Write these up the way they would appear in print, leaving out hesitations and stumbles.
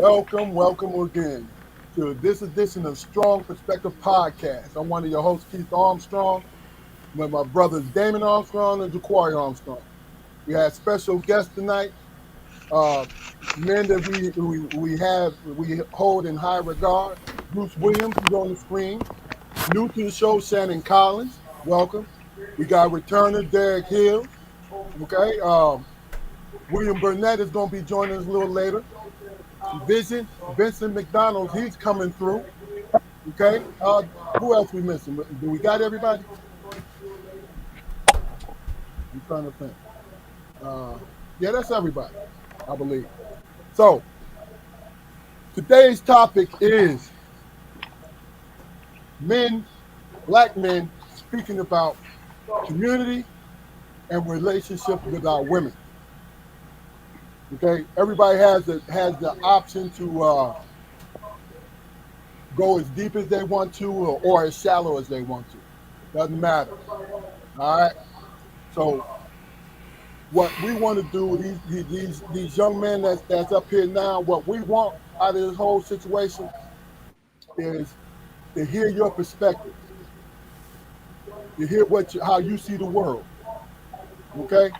Welcome again to this edition of Strong Perspective Podcast. I'm one of your hosts, Keith Armstrong, with my brothers Damon Armstrong and Jaquari Armstrong. We had special guests tonight, men that we hold in high regard. Bruce Williams is on the screen. New to the show, Shannon Collins. Welcome. We got returner Derek Hill. Okay. William Burnett is going to be joining us a little later. Vincent McDonald, he's coming through. Okay. Who else we missing? Do we got everybody? I'm trying to think. Yeah, that's everybody, I believe. So today's topic is black men speaking about community and relationship with our women. Okay, everybody has the option to go as deep as they want to or as shallow as they want to. Doesn't matter. All right. So what we want to do, these young men that's up here now, what we want out of this whole situation is to hear your perspective, to hear how you see the world. Okay.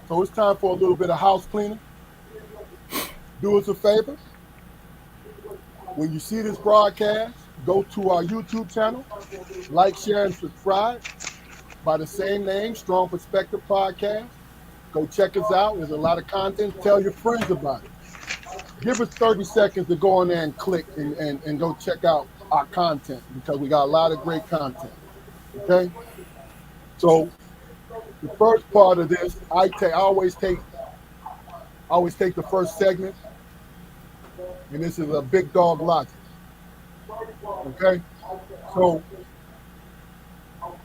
So it's time for a little bit of house cleaning. Do us a favor. When you see this broadcast, go to our YouTube channel, like, share, and subscribe by the same name, Strong Perspective Podcast. Go check us out. There's a lot of content. Tell your friends about it. Give us 30 seconds to go on there and click and go check out our content because we got a lot of great content. Okay? So the first part of this, I always take the first segment. And this is a big dog logic. Okay? So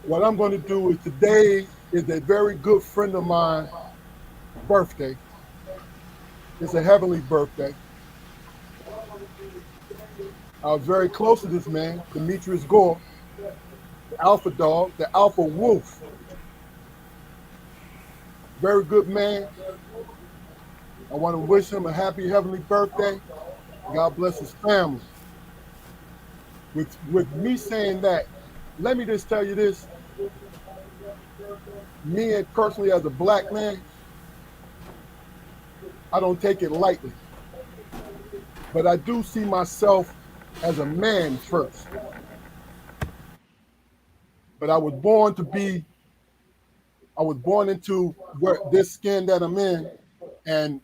what I'm going to do is today is a very good friend of mine's birthday. It's a heavenly birthday. I was very close to this man, Demetrius Gore, the alpha dog, the alpha wolf. Very good man. I want to wish him a happy heavenly birthday. God bless his family. With me saying that, let me just tell you this. Me personally as a black man, I don't take it lightly. But I do see myself as a man first. But I was born into this skin that I'm in, and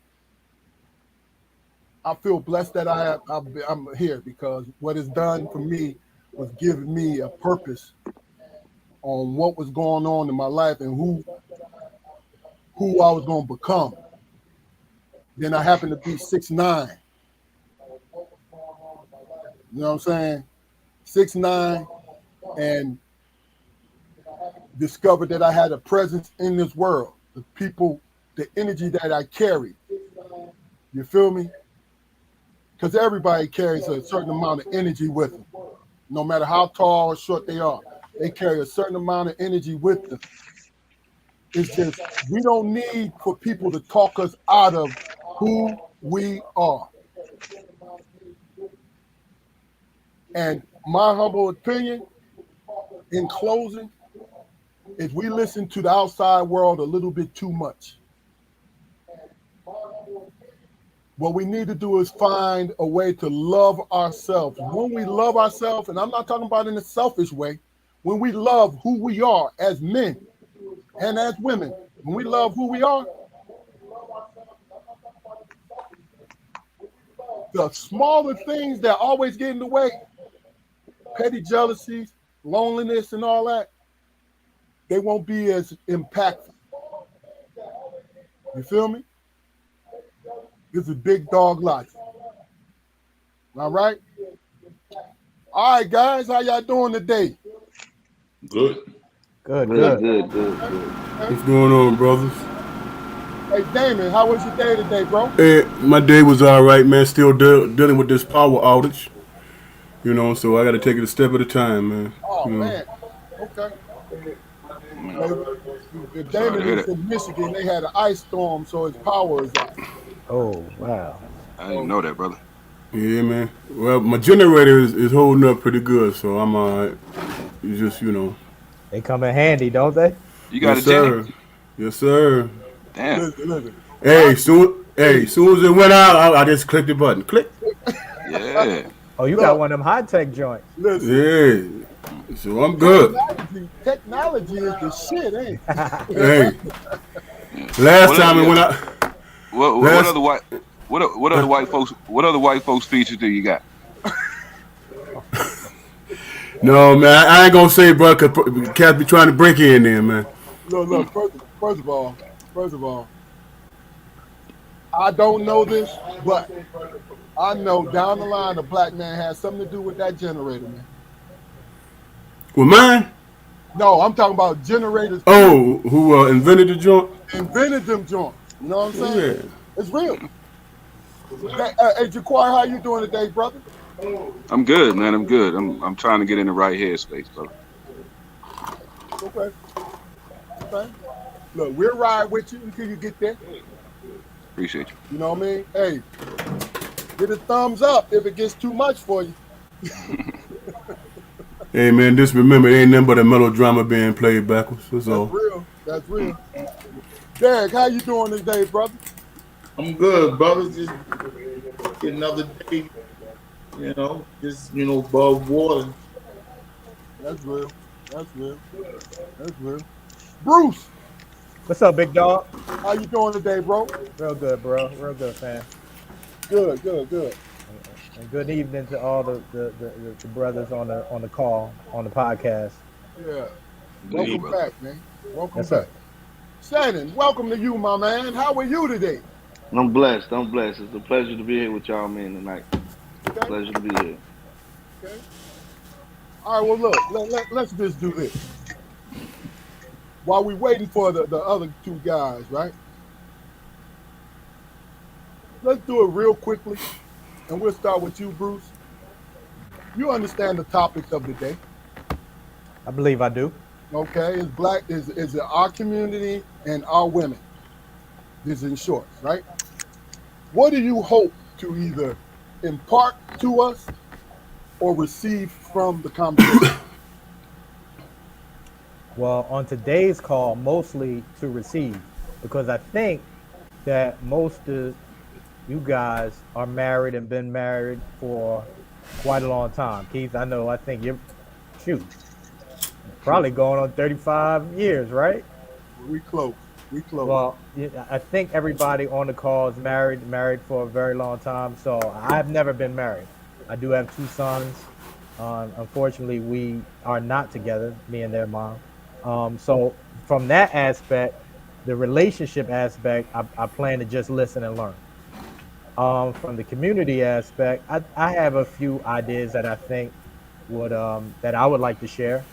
I feel blessed that I'm here because what it's done for me was giving me a purpose on what was going on in my life and who I was going to become. Then I happened to be 6'9". You know what I'm saying? 6'9", and discovered that I had a presence in this world. The people, the energy that I carried. You feel me? Because everybody carries a certain amount of energy with them. No matter how tall or short they are, they carry a certain amount of energy with them. It's just, we don't need for people to talk us out of who we are. And my humble opinion, in closing, is we listen to the outside world a little bit too much. What we need to do is find a way to love ourselves. When we love ourselves, and I'm not talking about in a selfish way, when we love who we are as men and as women, when we love who we are, the smaller things that always get in the way, petty jealousies, loneliness, and all that, they won't be as impactful. You feel me? This is big dog logic. All right? All right, guys, how y'all doing today? Good. Good. What's going on, brothers? Hey, Damon, how was your day today, bro? Hey, my day was all right, man. Still dealing with this power outage. You know, so I got to take it a step at a time, man. Oh, man. Okay. If Damon is in Michigan, they had an ice storm, so his power is out. Oh, wow. I didn't know that, brother. Yeah, man. Well, my generator is holding up pretty good, so I'm it's just They come in handy, don't they? You got Yes, a Jenny? sir. Yes, sir. Damn. Listen. Hey, soon as it went out, I just clicked the button. Click. Yeah. Oh, you got Look, one of them high tech joints. listen. Yeah. So I'm good. Technology is the shit, ain't Hey, Yeah. last What other time it yeah. went out. What Last. other white what other white folks features do you got? No, man, I ain't gonna say, bro, cause cats be trying to break in there, man. Look. First of all, I don't know this, but I know down the line a black man has something to do with that generator, man. With mine. No, I'm talking about generators. Period. Oh, who invented the joint? Invented them joints. You know what I'm saying? Yeah. It's real. Hey, Jaquar, how you doing today, brother? I'm good, man. I'm good. I'm trying to get in the right headspace, brother. Okay. Okay. Look, we'll ride with you until you get there. Appreciate you. You know what I mean? Hey, get a thumbs up if it gets too much for you. Hey, man, just remember, it ain't nothing but a melodrama being played backwards. That's That's all. real. That's real. Derek, how you doing today, brother? I'm good, brothers. Just get another day, just above water. That's real. That's real. That's real. Bruce, What's up, big dog? how you doing today, bro? Real good, bro. Real good, fam. Good. And good evening to all the brothers on the call on the podcast. Yeah. Good evening, Welcome brother. back, man. Welcome Yes, back. sir. Shannon, welcome to you, my man. How are you today? I'm blessed. I'm blessed. It's a pleasure to be here with y'all, man, tonight. Okay. Pleasure to be here. Okay. All right, well, look, let's just do this. While we waiting for the other two guys, right? Let's do it real quickly, and we'll start with you, Bruce. You understand the topics of the day, I believe I do. okay? It's black, is it our community and our women? This is in short, right? What do you hope to either impart to us or receive from the conversation? Well, on today's call, mostly to receive, because I think that most of you guys are married and been married for quite a long time. Keith, I know, I think you're, shoot, probably going on 35 years, right? We close. We close. Well, I think everybody on the call is married for a very long time. So I've never been married. I do have two sons. Unfortunately, we are not together, me and their mom. So from that aspect, the relationship aspect, I plan to just listen and learn. From the community aspect, I have a few ideas that I think would that I would like to share.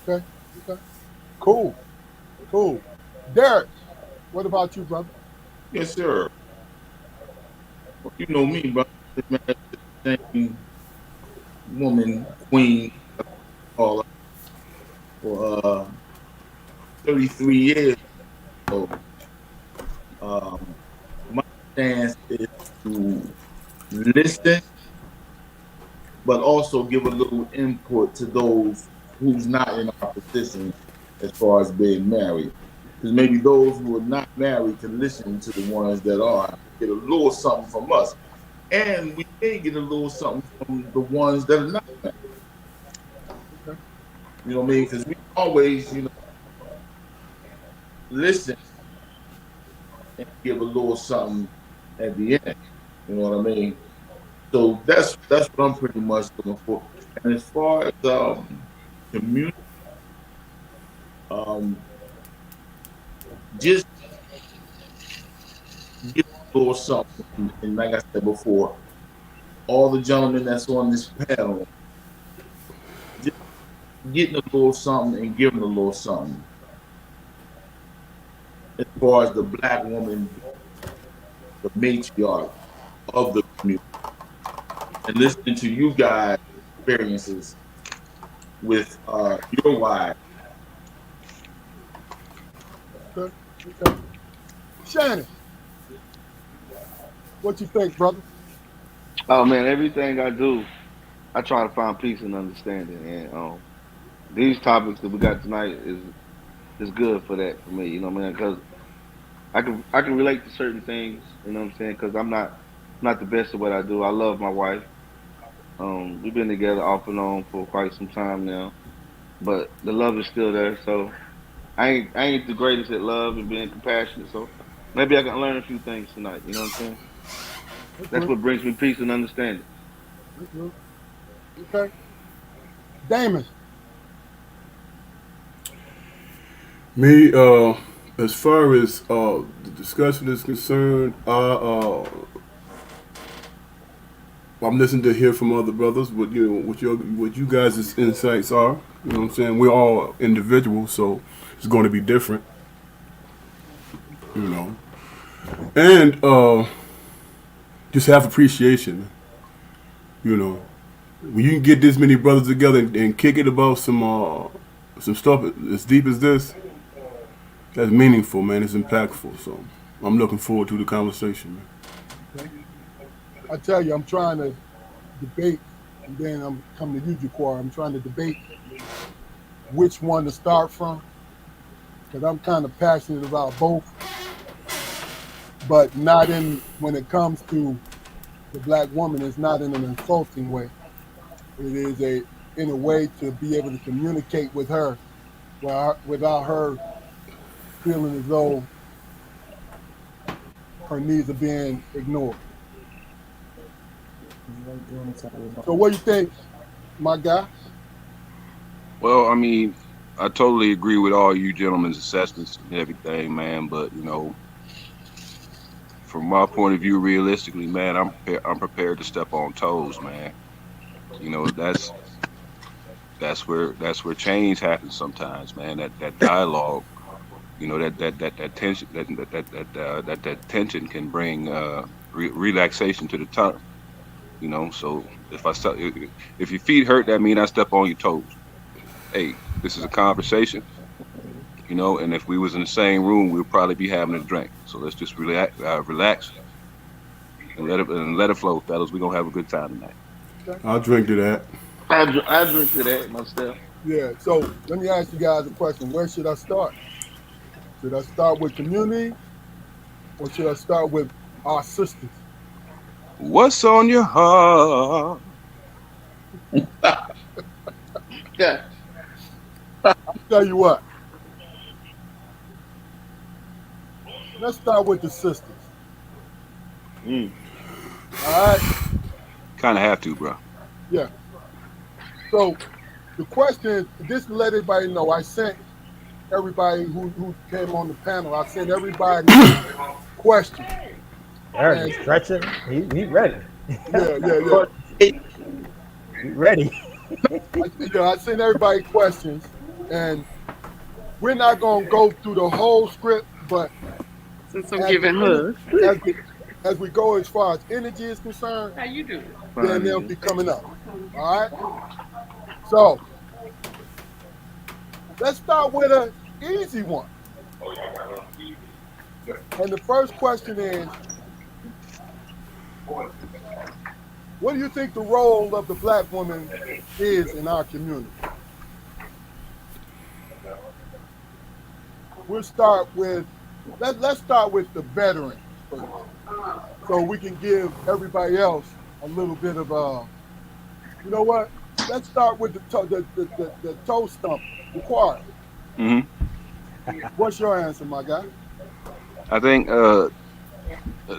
Okay. Okay. Cool. Cool. Derek, what about you, brother? Yes, sir. Well, you know me, brother. I've been married to the same woman, queen, call her, for 33 years. So, um, my stance is to listen, but also give a little input to those who's not in our position as far as being married. Because maybe those who are not married can listen to the ones that are, get a little something from us. And we may get a little something from the ones that are not married. Okay. You know what I mean? Because we always, listen and give a little something at the end. You know what I mean? So that's what I'm pretty much looking for. And as far as community, um, just get a little something. And like I said before, all the gentlemen that's on this panel, just getting a little something and giving a little something. As far as the black woman, the matriarch of the community, and listening to you guys' experiences with your wives. Okay. Okay. Shannon, what you think, brother? Oh man, everything I do, I try to find peace and understanding. And these topics that we got tonight is good for that for me. You know what I mean? Because I can relate to certain things. You know what I'm saying? Because I'm not the best at what I do. I love my wife. We've been together off and on for quite some time now, but the love is still there. So I ain't the greatest at love and being compassionate. So maybe I can learn a few things tonight. You know what I'm saying? That's That's good. what brings me peace and understanding. That's good. Okay. Damon. Me, as far as the discussion is concerned, I'm listening to hear from other brothers what you guys' insights are. You know what I'm saying? We're all individuals, so it's going to be different. You know, and just have appreciation. You know, when you can get this many brothers together and kick it about some stuff as deep as this, that's meaningful, man. It's impactful. So I'm looking forward to the conversation, man. Okay. I tell you, I'm trying to debate, and then I'm coming to you, Jaquar. I'm trying to debate which one to start from because I'm kind of passionate about both, but not in when it comes to the black woman. It's not in an insulting way. It is in a way to be able to communicate with her without her feeling as though her needs are being ignored. So what do you think, my guy? Well, I mean, I totally agree with all you gentlemen's assessments and everything, man. But from my point of view, realistically, man, I'm prepared to step on toes, man. You know, that's where change happens sometimes, man. That dialogue, that tension, that tension can bring relaxation to the tongue. So if your feet hurt, that means I step on your toes. Hey, this is a conversation, and if we was in the same room, we'd probably be having a drink. So let's just relax and let it flow, fellas. We're gonna have a good time tonight. Okay. I'll drink to that. I drink to that myself. Yeah. So let me ask you guys a question. Where should I start? Should I start with community or should I start with our sisters? What's on your heart? Yeah. I'll tell you what. Let's start with the sisters. Mm. All right. Kind of have to, bro. Yeah. So the question is, just to let everybody know, I sent everybody who came on the panel, I sent everybody questions. Aaron is stretching. He ready. Yeah. He ready. I sent everybody questions, and we're not gonna go through the whole script, but Since I'm giving hugs. as we go as far as energy is concerned, How you doing? then they'll be coming up. All right. So let's start with an easy one. And the first question is, what do you think the role of the black woman is in our community? We'll start with, let's start with the veterans first, so we can give everybody else a little bit of you know what? Let's start with the toe stump, the choir. hmm What's your answer, my guy? I think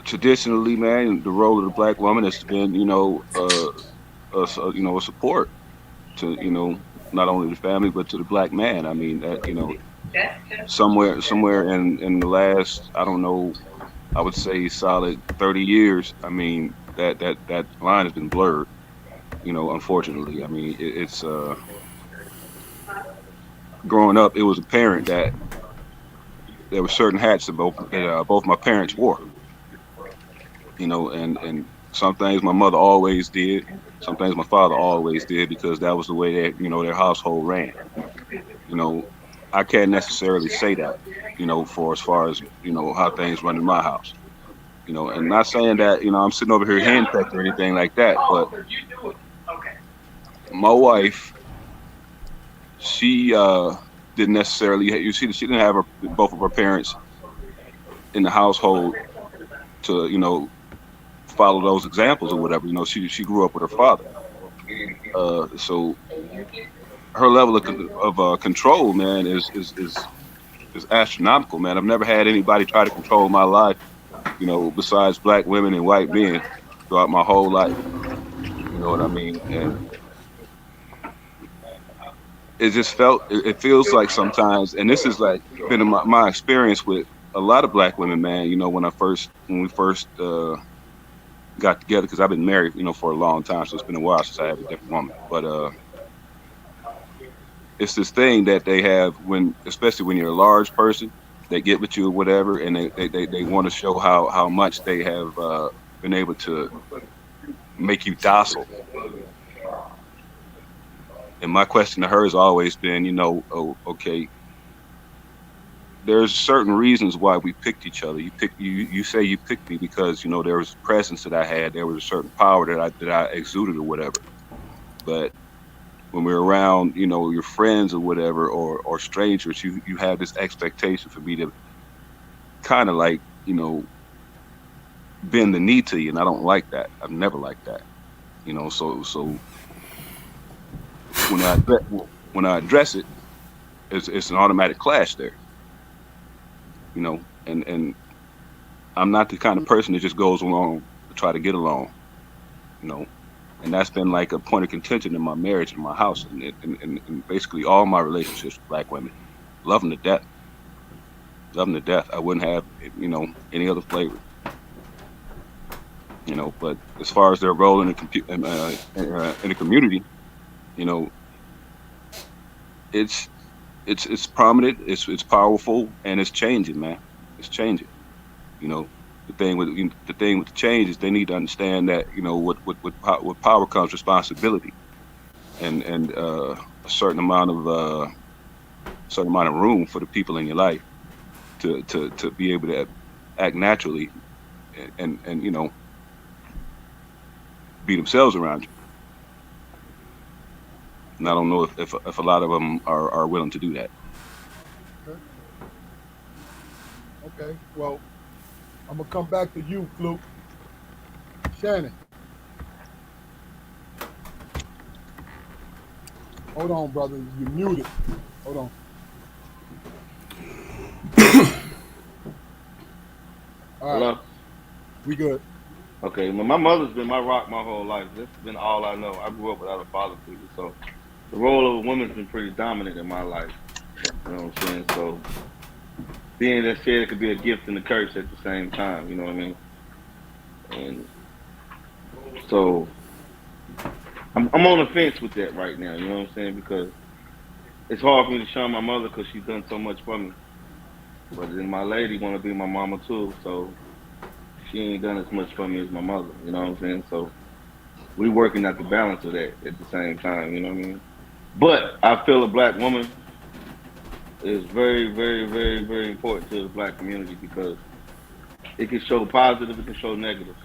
traditionally, man, the role of the black woman has been, a support to, not only the family but to the black man. I mean, that, somewhere in the last, I don't know, I would say solid 30 years. I mean, that line has been blurred. Unfortunately. I mean, it's growing up, it was apparent that there were certain hats that both my parents wore. And some things my mother always did, some things my father always did because that was the way that their household ran. I can't necessarily say that, for as far as how things run in my house. You know, and not saying that, you know, I'm sitting over here henpecked or anything like that, but my wife, she didn't necessarily, you see, she didn't have both of her parents in the household to, you know, follow those examples or whatever. You know, she grew up with her father, so her level of control, man, is astronomical, man. I've never had anybody try to control my life, you know, besides black women and white men throughout my whole life. You know what I mean? And it feels like sometimes, and this is like been in my experience with a lot of black women, man. You know, when we first got together, because I've been married, you know, for a long time, so it's been a while since I had a different woman. But it's this thing that they have especially when you're a large person, they get with you or whatever, and they want to show how much they have been able to make you docile. And my question to her has always been, you know, oh, okay, there's certain reasons why we picked each other. You say you picked me because, you know, there was a presence that I had, there was a certain power that I exuded or whatever. But when we're around, you know, your friends or whatever, or strangers, you have this expectation for me to kind of like, you know, bend the knee to you, and I don't like that. I've never liked that, you know. So when I address it, it's an automatic clash there, you know. And I'm not the kind of person that just goes along to try to get along, you know. And that's been like a point of contention in my marriage, in my house, and basically all my relationships with black women. Love them to death. Love them to death. I wouldn't have, you know, any other flavor. You know, but as far as their role in the community, you know, it's prominent, it's powerful, and it's changing, man. It's changing. You know, the thing with the change is they need to understand that, you know, with power comes responsibility, and a certain amount of room for the people in your life to be able to act naturally and you know, be themselves around you. And I don't know if a lot of them are willing to do that. Okay. Well, I'm gonna come back to you, Fluke. Shannon. Hold on, brother. You're muted. Hold on. All right. Hello? We good. Okay, well, my mother's been my rock my whole life. This has been all I know. I grew up without a father figure, so the role of a woman's been pretty dominant in my life. You know what I'm saying? So being that said, it could be a gift and a curse at the same time. You know what I mean? And so I'm on the fence with that right now. You know what I'm saying? Because it's hard for me to shun my mother because she's done so much for me. But then my lady want to be my mama too, so she ain't done as much for me as my mother. You know what I'm saying? So we working out the balance of that at the same time. You know what I mean? But I feel a black woman is very, very, very, very important to the black community because it can show positive, it can show negative.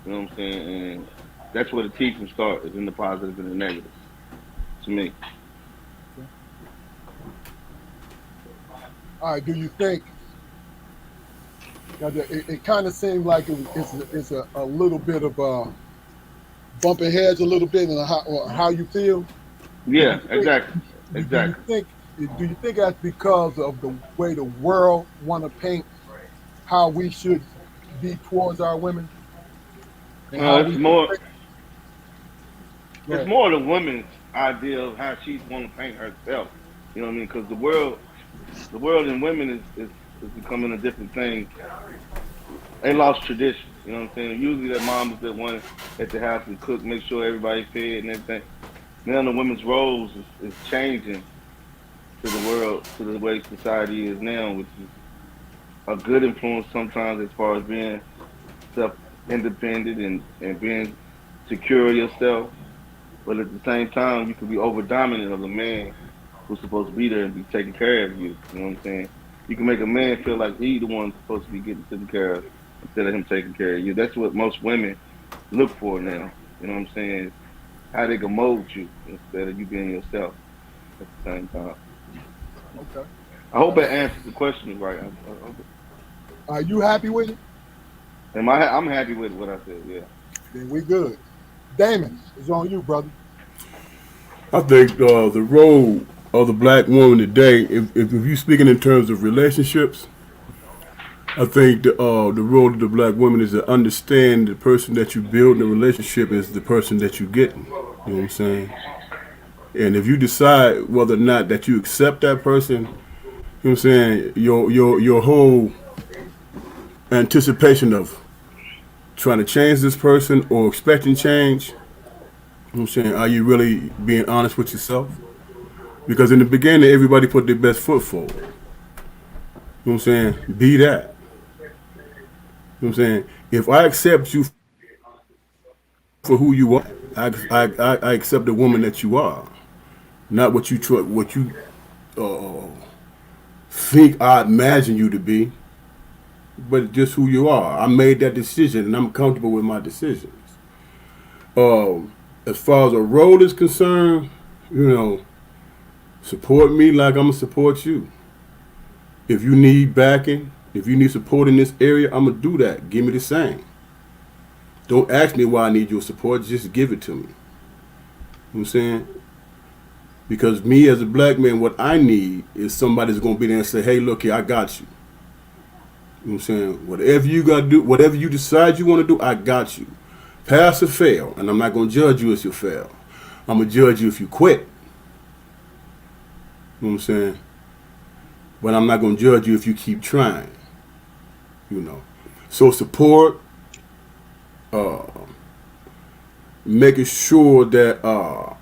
You know what I'm saying? And that's where the teaching starts, is in the positive and the negative, to me. All right. Do you think? It kind of seemed like it's a little bit of bumping heads a little bit, and how you feel. Yeah, exactly. Exactly. Do you think that's because of the way the world want to paint how we should be towards our women? It's more the woman's idea of how she want to paint herself. You know what I mean? Because the world and women is becoming a different thing. They lost tradition. You know what I'm saying? Usually their moms that want at the house and cook, make sure everybody's fed and everything. Now the women's roles is changing to the world, to the way society is now, which is a good influence sometimes as far as being self-independent and being secure of yourself. But at the same time, you can be over-dominant of a man who's supposed to be there and be taking care of you. You know what I'm saying? You can make a man feel like he's the one supposed to be getting taken care of instead of him taking care of you. That's what most women look for now. You know what I'm saying? How they can mold you instead of you being yourself at the same time. Okay. I hope that answers the question right. Are you happy with it? I'm happy with what I said. Yeah. Then we good. Damon, it's on you, brother. I think the role of the black woman today, if you're speaking in terms of relationships, I think the role of the black woman is to understand the person that you build in a relationship is the person that you get. You know what I'm saying? And if you decide whether or not that you accept that person, you know what I'm saying, your whole anticipation of trying to change this person or expecting change, you know what I'm saying, are you really being honest with yourself? Because in the beginning, everybody put their best foot forward. You know what I'm saying? Be that. You know what I'm saying? If I accept you for who you are, I accept the woman that you are, not what you uh, think I imagine you to be, but just who you are. I made that decision, and I'm comfortable with my decisions. As far as a role is concerned, you know, support me like I'm gonna support you. If you need backing, if you need support in this area, I'm gonna do that. Give me the same. Don't ask me why I need your support. Just give it to me. You know what I'm saying? Because me as a black man, what I need is somebody that's gonna be there and say, "Hey, look here, I got you." You know what I'm saying? Whatever you gotta do, whatever you decide you want to do, I got you. Pass or fail, and I'm not gonna judge you if you fail. I'm gonna judge you if you quit. You know what I'm saying? But I'm not gonna judge you if you keep trying. You know. So support, uh, making sure that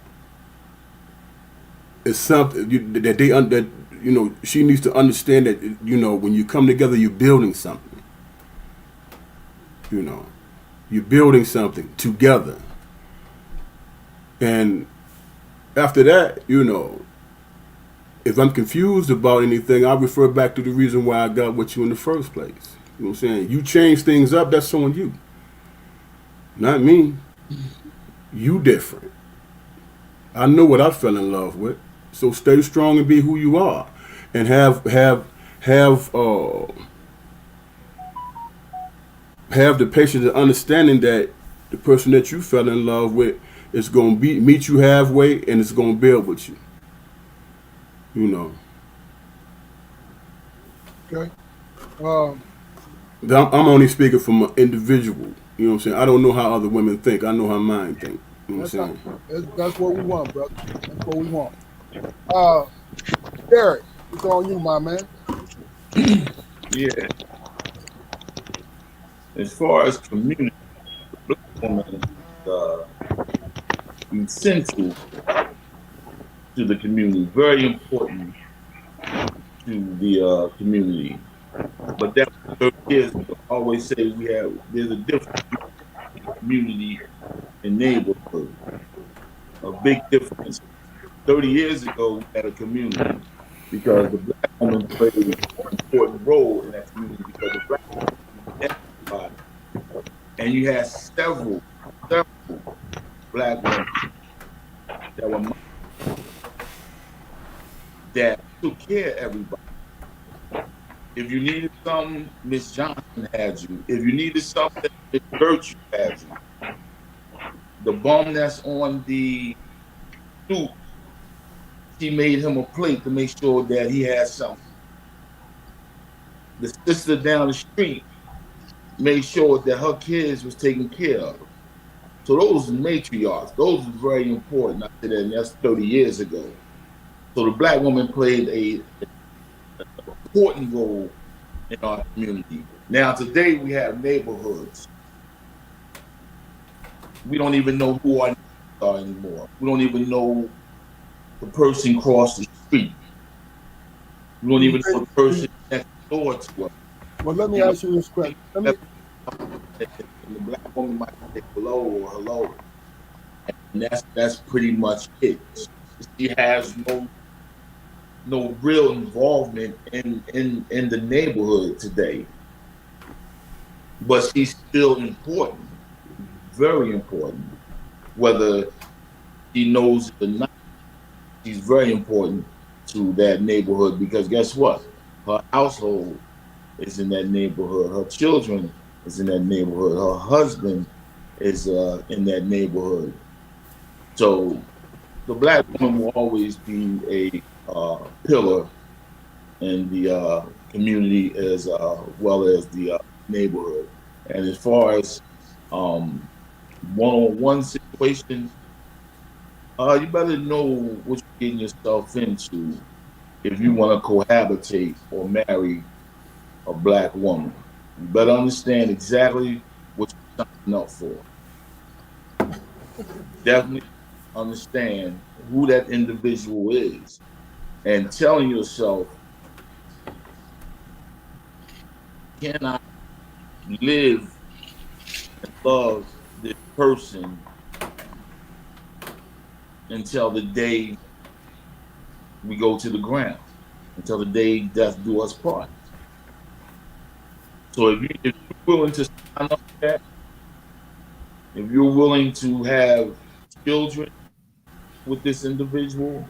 it's something that that you know, she needs to understand that, you know, when you come together, you're building something. You know, you're building something together. And after that, you know, if I'm confused about anything, I refer back to the reason why I got with you in the first place. You know what I'm saying? You change things up, that's on you. Not me. You different. I know what I fell in love with. So stay strong and be who you are. And have the patience and understanding that the person that you fell in love with is gonna meet you halfway and it's gonna build with you. You know. Okay. I'm only speaking from an individual. You know what I'm saying? I don't know how other women think. I know how mine think. You know what I'm saying? That's what we want, brother. That's what we want. Derek, it's on you, my man. Yeah. As far as community, black woman is essential to the community, very important to the community. But that was 30 years ago. I always say there's a difference between community and neighborhood. A big difference. 30 years ago, we had a community because the black woman played an important role in that community because the black woman was everybody. And you had several black women that were that took care of everybody. If you needed something, Miss Johnson had you. If you needed something, Miss Virtue had you. The bum that's on the stoop, she made him a plate to make sure that he had something. The sister down the street made sure that her kids was taken care of. So those matriarchs, those were very important. I said that, and that's 30 years ago. So the black woman played an important role in our community. Now today we have neighborhoods. We don't even know who our neighbors are anymore. We don't even know the person across the street. We don't even know the person next door to us. Well, let me ask you this question. The black woman might say hello or hello, and that's pretty much it. She has no real involvement in the neighborhood today. but she's still important, very important. Whether she knows it or not, she's very important to that neighborhood because guess what? Her household is in that neighborhood. Her children is in that neighborhood. Her husband is in that neighborhood. So the black woman will always be a pillar in the community as well as the neighborhood. And as far as um, one-on-one situations, you better know what you're getting yourself into if you want to cohabitate or marry a black woman. You better understand exactly what you're signing up for. Definitely understand who that individual is and telling yourself, can I live and love this person until the day we go to the ground, until the day death do us part. So if you're willing to sign up for that, if you're willing to have children with this individual,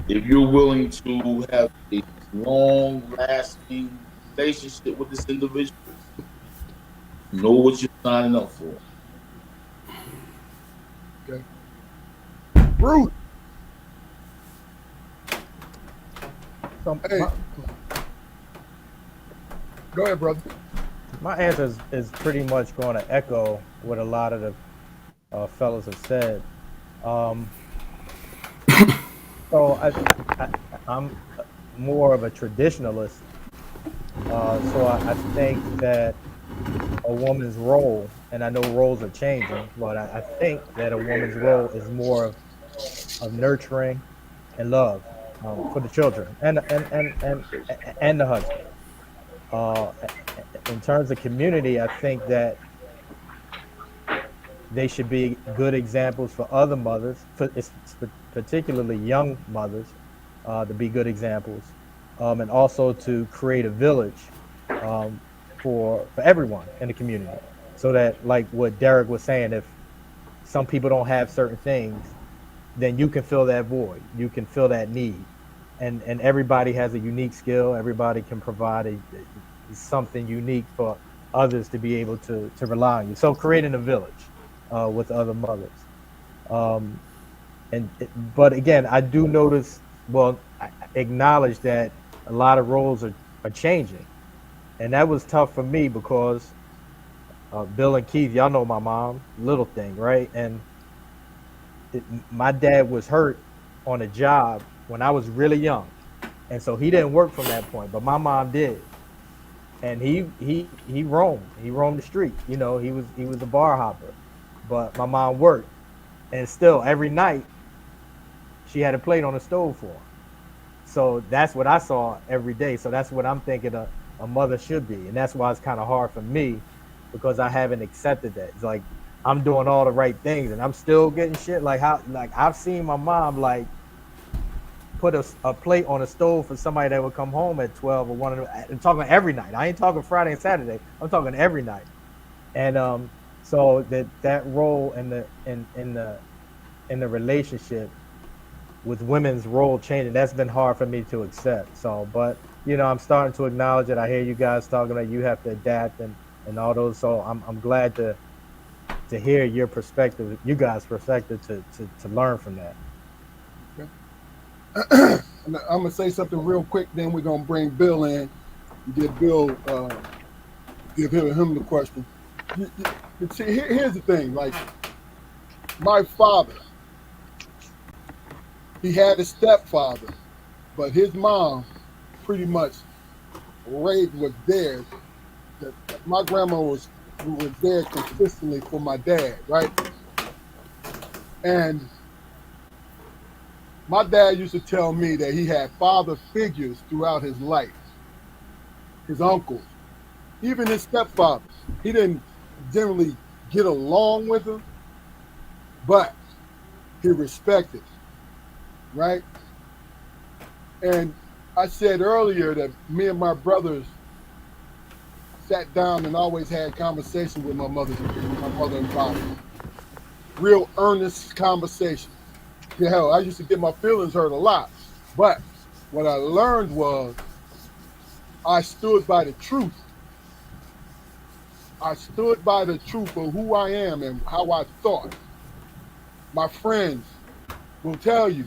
if you're willing to have a long lasting relationship with this individual, know what you're signing up for. Okay. Bruce. So Hey. Go ahead, brother. my answer is pretty much going to echo what a lot of the fellas have said. Um, so I'm more of a traditionalist. So I think that a woman's role, and I know roles are changing, but I think that a woman's role is more of nurturing and love for the children and the husband. Uh, in terms of community, I think that they should be good examples for other mothers, particularly young mothers, to be good examples, and also to create a village um, for everyone in the community, so that, like what Derek was saying, if some people don't have certain things, then you can fill that void, you can fill that need, and everybody has a unique skill. Everybody can provide something unique for others to be able to rely on you. So creating a village with other mothers. Um, but again, I do notice, well, I acknowledge that a lot of roles are changing, and that was tough for me because Bill and Keith, y'all know my mom, little thing, right? And my dad was hurt on a job when I was really young, and so he didn't work from that point, but my mom did, and he roamed the streets. You know, he was a bar hopper, but my mom worked, and still every night she had a plate on the stove for him. So that's what I saw every day. So that's what I'm thinking a mother should be, and that's why it's kind of hard for me because I haven't accepted that. It's like I'm doing all the right things and I'm still getting shit. Like how, like I've seen my mom like put a plate on a stove for somebody that would come home at 12 or 1. I'm talking every night. I ain't talking Friday and Saturday. I'm talking every night. And so that role in the relationship with women's role changing, that's been hard for me to accept. So, but I'm starting to acknowledge it. I hear you guys talking about you have to adapt and all those. So I'm glad to hear your perspective, you guys' perspective, to learn from that. I'm gonna say something real quick. Then we're gonna bring Bill in. Give Bill, give him the question. See, here's the thing. Like my father, he had a stepfather, but his mom pretty much was there. My grandma was there consistently for my dad, right? And my dad used to tell me that he had father figures throughout his life. His uncles, even his stepfather. He didn't generally get along with him, but he respected, right? And I said earlier that me and my brothers sat down and always had conversation with my mother and father. Real earnest conversation. Yeah, hell, I used to get my feelings hurt a lot. But what I learned was I stood by the truth. I stood by the truth of who I am and how I thought. My friends will tell you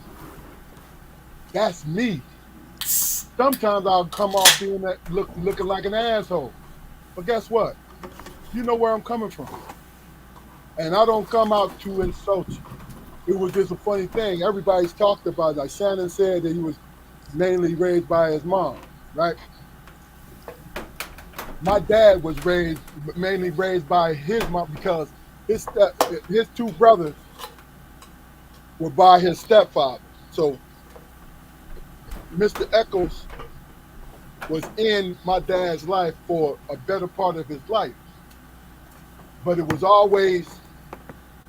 that's me. Sometimes I'll come off being looking like an asshole. But guess what? You know where I'm coming from. And I don't come out to insult you. It was just a funny thing. Everybody's talked about it. Like Shannon said that he was mainly raised by his mom, right? My dad was mainly raised by his mom because his two brothers were by his stepfather. So Mr. Eccles was in my dad's life for a better part of his life. But it was always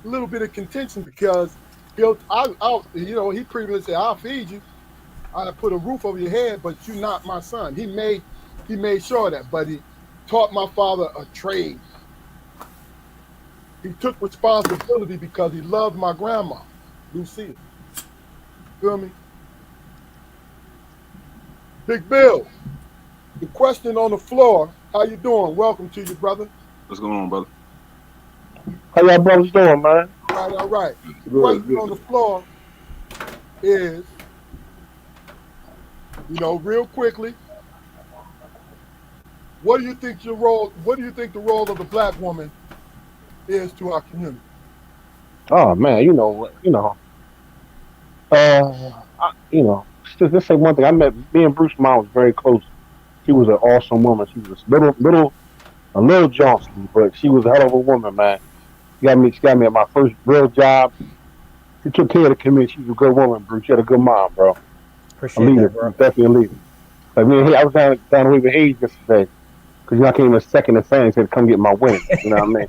a little bit of contention because he pretty much said, I'll feed you. I'll put a roof over your head, but you're not my son. He made sure of that, but he taught my father a trade. He took responsibility because he loved my grandma, Lucille. Feel me? Big Bill, the question on the floor, how you doing? Welcome to you, brother. What's going on, brother? How y'all brothers doing, man? All right. The Good, question good. on the floor is, real quickly, what do you think the role of the black woman is to our community? Oh man, just say one thing. Me and Bruce's mom was very close. She was an awesome woman. She was a little Johnson, but she was a hell of a woman, man. She got me at my first real job. She took care of the community. She was a good woman, Bruce. She had a good mom, bro. A Appreciate leader, that, bro. definitely a leader. Like me, I was down the way with Hayes yesterday because I came in second and saying said come get my win. You know what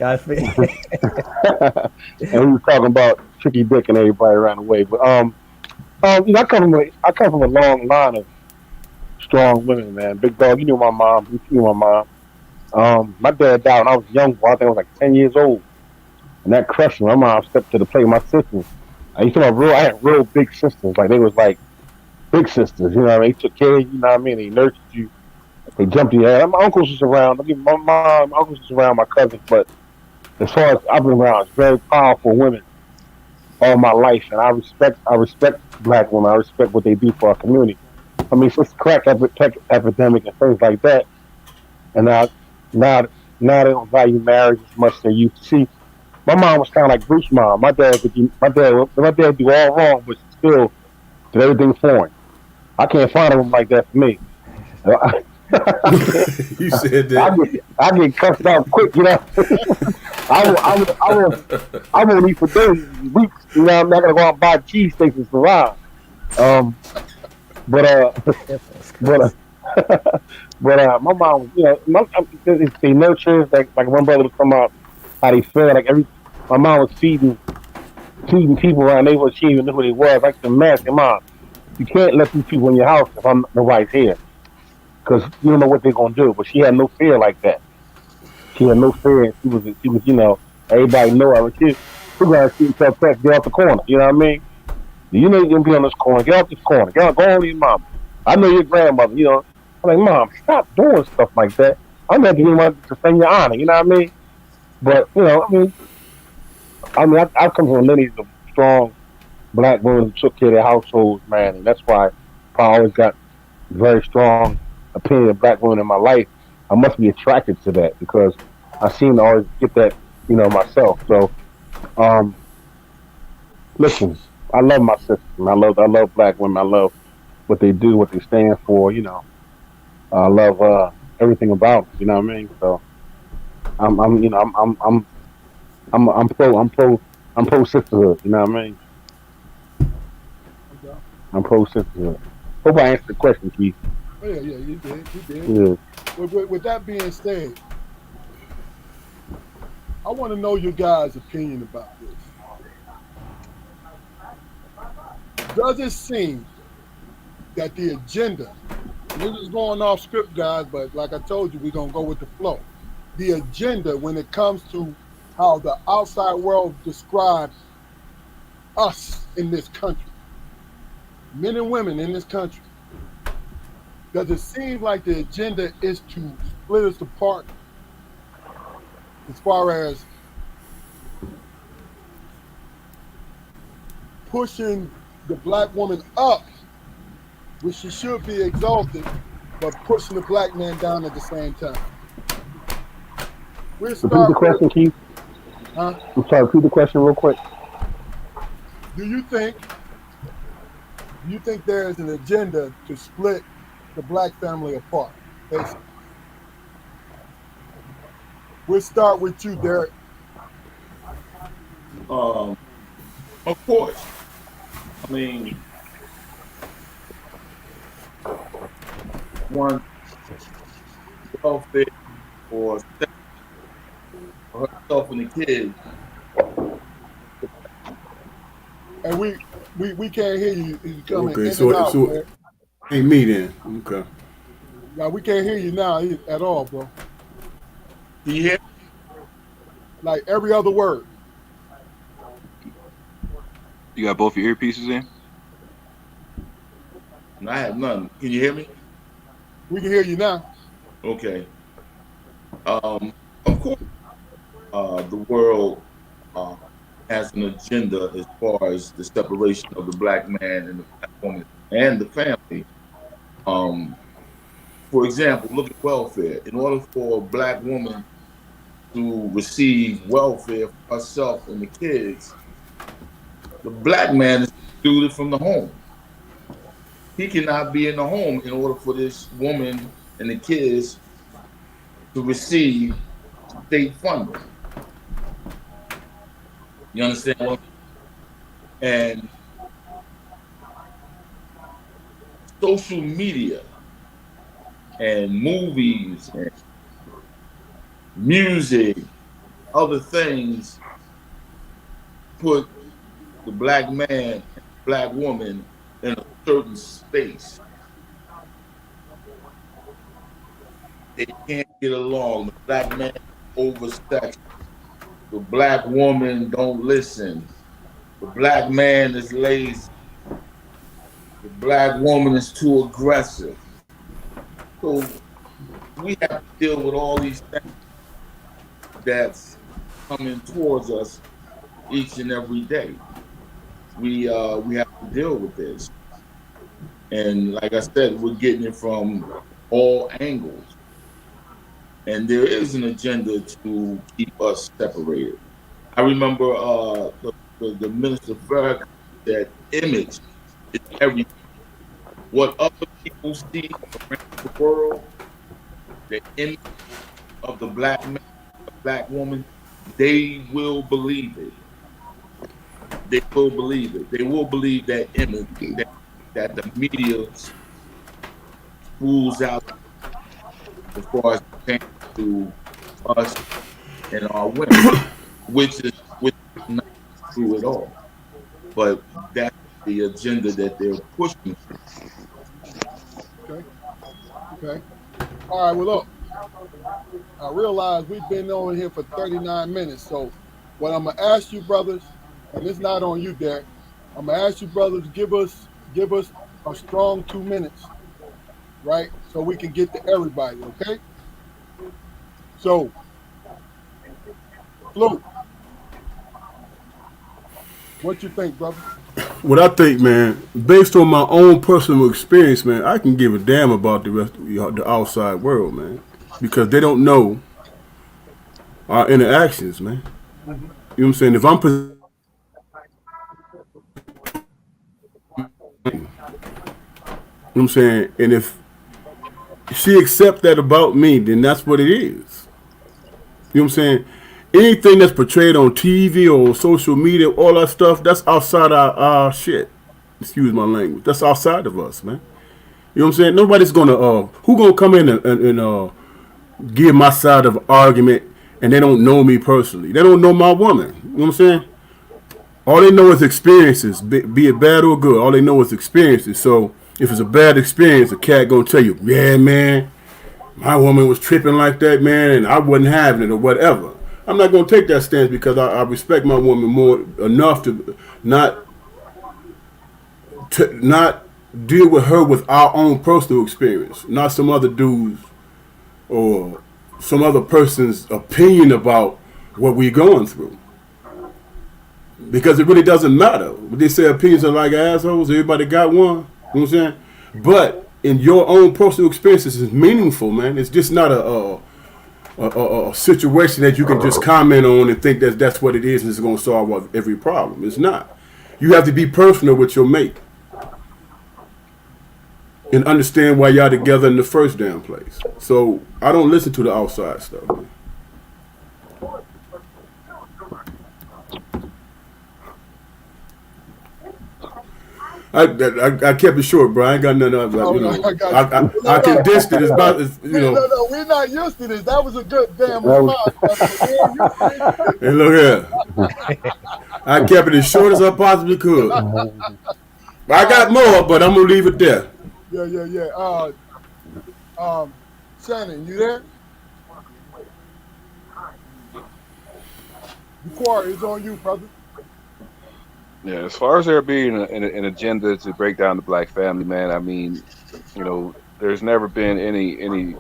I feel I mean? And we was talking about Tricky Dick and everybody around the way. But I come from a long line of strong women, man. Big dog, you knew my mom. You knew my mom. My dad died when I was young. Boy, I think I was like 10 years old, and that crushed me. My mom stepped to the plate with my sisters. I had real big sisters. Like they was like big sisters. You know what I mean? They took care of you. You know what I mean? They nurtured you. They jumped in your head. My uncles was around. My mom, my uncles was around. My cousins, but as far as I've been around, it's very powerful women all my life, and I respect black women. I respect what they do for our community. I mean, since the crack epidemic and things like that, and now they don't value marriage as much as they used to. See, my mom was kind of like Bruce's mom. My dad do all wrong, but still did everything for him. I can't find a woman like that for me. You said that. I get cussed out quick, you know. I won't eat for days, weeks. You know, I'm not gonna go out and buy cheesesteaks and salad. But but my mom, they nurture like one brother was talking about how they feel. My mom was feeding people around. They were achieving who they was. Like the man, mom, you can't let these people in your house if nobody's here, because you don't know what they're gonna do. But she had no fear like that. She had no fear. She was everybody know her. She gonna see herself get off the corner. You know what I mean? You know you're gonna be on this corner. Get off this corner. Go on to your mom. I know your grandmother. You know, I'm like, Mom, stop doing stuff like that. I'm not doing my to defend your honor. You know what I mean? But I come from a lineage of strong black women who took care of their households, man, and that's why I always got very strong opinion of black women in my life. I must be attracted to that because I seem to always get that, myself. So, listen, I love my sisters. And I love black women. I love what they do, what they stand for. I love everything about them. You know what I mean? So, I'm pro sisterhood. You know what I mean? I'm pro sisterhood. Hope I answered the question, Keith. Oh, yeah, you did. Yeah. With that being said, I want to know your guys' opinion about this. Does it seem that the agenda This is going off script, guys, but like I told you, we're gonna go with the flow. The agenda when it comes to how the outside world describes us in this country, men and women in this country. Does it seem like the agenda is to split us apart as far as pushing the black woman up, which she should be exalted, but pushing the black man down at the same time? We'll Repeat the start with, question, Keith. huh? I'm sorry, repeat the question real quick. Do you think there is an agenda to split the black family apart? Basically. We'll start with you, Derek. Of course. I mean, one welfare for herself and the kids. And we can't hear you. You're coming Okay, in so and out, so man. ain't me then. Okay. Now we can't hear you now at all, bro. Do you hear? Like every other word. You got both your earpieces in? I have none. Can you hear me? We can hear you now. Okay. Of course, the world has an agenda as far as the separation of the black man and the black woman and the family. For example, look at welfare. In order for a black woman to receive welfare for herself and the kids, the black man is excluded from the home. He cannot be in the home in order for this woman and the kids to receive state funding. You understand what? And social media and movies and music, other things put the black man and the black woman in a certain space. They can't get along. The black man oversexed. The black woman don't listen. The black man is lazy. The black woman is too aggressive. So we have to deal with all these things that's coming towards us each and every day. We have to deal with this. And like I said, we're getting it from all angles. And there is an agenda to keep us separated. I remember the Minister Farrakhan said, image is everything. What other people see around the world, the image of the black man, the black woman, they will believe it. They will believe it. They will believe that image that the media rules out as far as pertains to us and our women, which is not true at all. But that's the agenda that they're pushing. Okay. Okay. All right. Well, look. I realize we've been on here for 39 minutes. So, what I'm gonna ask you, brothers, and it's not on you, Derek. I'm gonna ask you, brothers, give us a strong 2 minutes, right? So we can get to everybody. Okay. So, Flo, what you think, brother? What I think, man, based on my own personal experience, man, I can give a damn about the rest of the outside world, man, because they don't know our interactions, man. You know what I'm saying? If I'm, you know what I'm saying, and if she accept that about me, then that's what it is. You know what I'm saying? Anything that's portrayed on TV or social media, all that stuff, that's outside our shit. Excuse my language. That's outside of us, man. You know what I'm saying? Nobody's gonna who gonna come in and give my side of an argument and they don't know me personally. They don't know my woman. You know what I'm saying? All they know is experiences, be it bad or good. All they know is experiences. So If it's a bad experience, a cat gonna tell you, yeah, man, my woman was tripping like that, man, and I wasn't having it or whatever. I'm not gonna take that stance because I respect my woman more enough to not deal with her with our own personal experience, not some other dude's or some other person's opinion about what we're going through. Because it really doesn't matter. They say opinions are like assholes. Everybody got one. You know what I'm saying? But in your own personal experiences, it's meaningful, man. It's just not a situation that you can just comment on and think that that's what it is and it's going to solve every problem. It's not. You have to be personal with your mate and understand why y'all together in the first damn place. So I don't listen to the outside stuff, man. I kept it short, bro. I ain't got nothing else. I condensed it. It's about, No, we're not used to this. That was a good damn response. And look here. I kept it as short as I possibly could. I got more, but I'm going to leave it there. Yeah. Shannon, you there? The choir is on you, brother. Yeah, as far as there being an agenda to break down the black family, man, I mean, there's never been any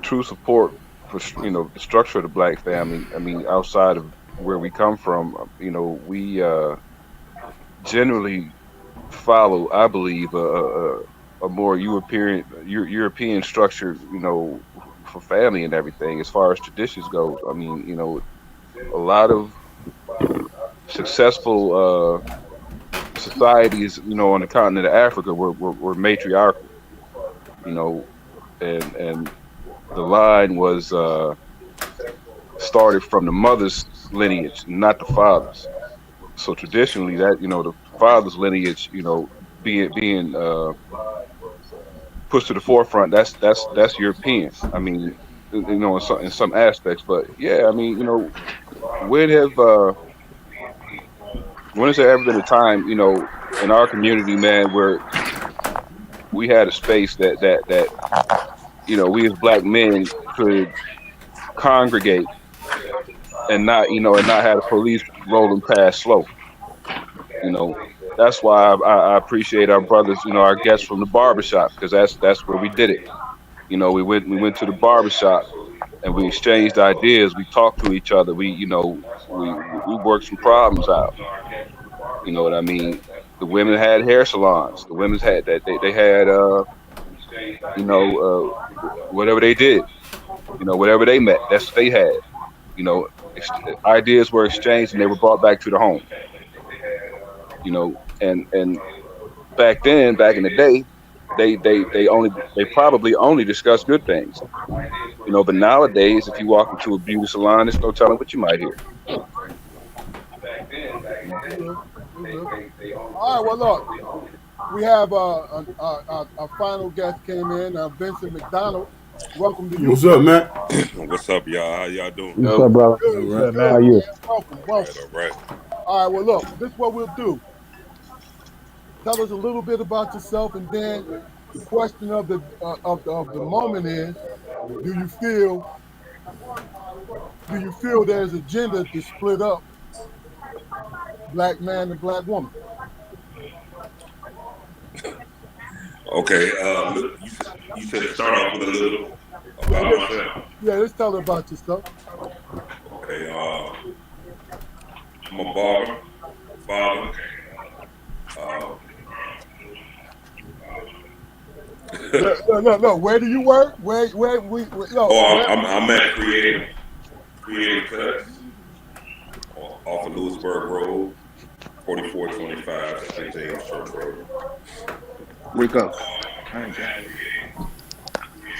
true support for the structure of the black family. I mean, outside of where we come from, we generally follow, I believe, a more European structure, for family and everything. As far as traditions go, I mean, a lot of successful societies, on the continent of Africa were matriarchal, and the line was started from the mother's lineage, not the father's. So traditionally, that the father's lineage, being pushed to the forefront. That's European. I mean, in some aspects, but yeah, I mean, when has there ever been a time, in our community, man, where we had a space that we as black men could congregate and not have the police rolling past slow. That's why I appreciate our brothers, our guests from the barbershop, because that's where we did it. We went to the barbershop and we exchanged ideas. We talked to each other. We worked some problems out. You know what I mean? The women had hair salons. The women had that. They had whatever they did. Whatever they met, that's what they had. Ideas were exchanged and they were brought back to the home. And back in the day, they probably only discussed good things. But nowadays, if you walk into a beauty salon, there's no telling what you might hear. All right, well, look, we have a final guest came in, Vincent McDonald. Welcome to you. What's up, man? What's up, y'all? How y'all doing? What's up, brother? Good, How are you? Welcome. All right. All right, well, look, this is what we'll do. Tell us a little bit about yourself, and then the question of the moment is: Do you feel there's agenda to split up black man and black woman? Okay. You said to start off with a little about myself. Yeah, let's tell her about yourself. Okay. I'm a barber, father. No. Where do you work? I'm at Creative Cuts off of Lewisburg Road, 4425 St. James Church Road. Wake up.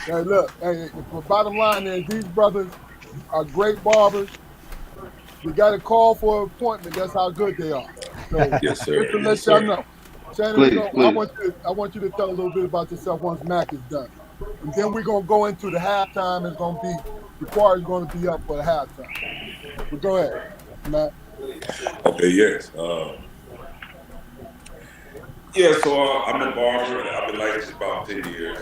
Hey, look. Hey, the bottom line is these brothers are great barbers. We got a call for an appointment. That's how good they are. So, Yes, sir. just to Yes, let y'all sir. know. Shannon, Please. I want you to tell a little bit about yourself once Mac is done. And then we're going to go into the halftime. It's going to be, the choir is going to be up for the halftime. But go ahead, Mac. Okay, yes. Yeah, so I'm a barber. I've been licensed about 10 years.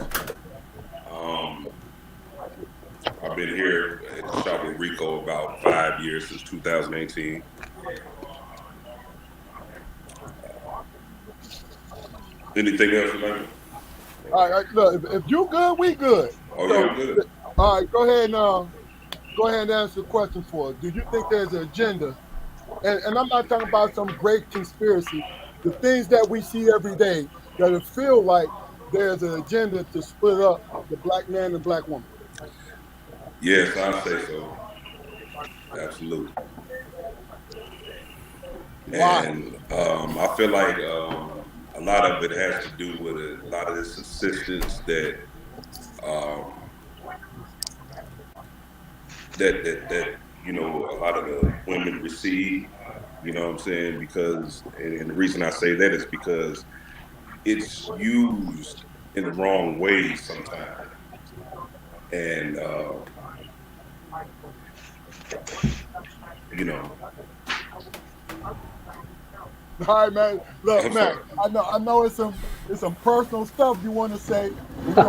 I've been here at the shop with Rico about 5 years, since 2018. Anything else, Emmanuel? All right, look, if you good, we good. Oh, So, yeah, I'm good. all right, go ahead and answer the question for us. Do you think there's an agenda? And I'm not talking about some great conspiracy. The things that we see every day that it feel like there's an agenda to split up the black man and black woman. Yes, I say so. Absolutely. Why? And I feel like a lot of it has to do with a lot of this assistance that that you know, a lot of the women receive. You know what I'm saying? Because, and the reason I say that is because it's used in the wrong ways sometimes. And you know, All right, man. Look, I'm man. sorry. I know it's some personal stuff you want to say. Look,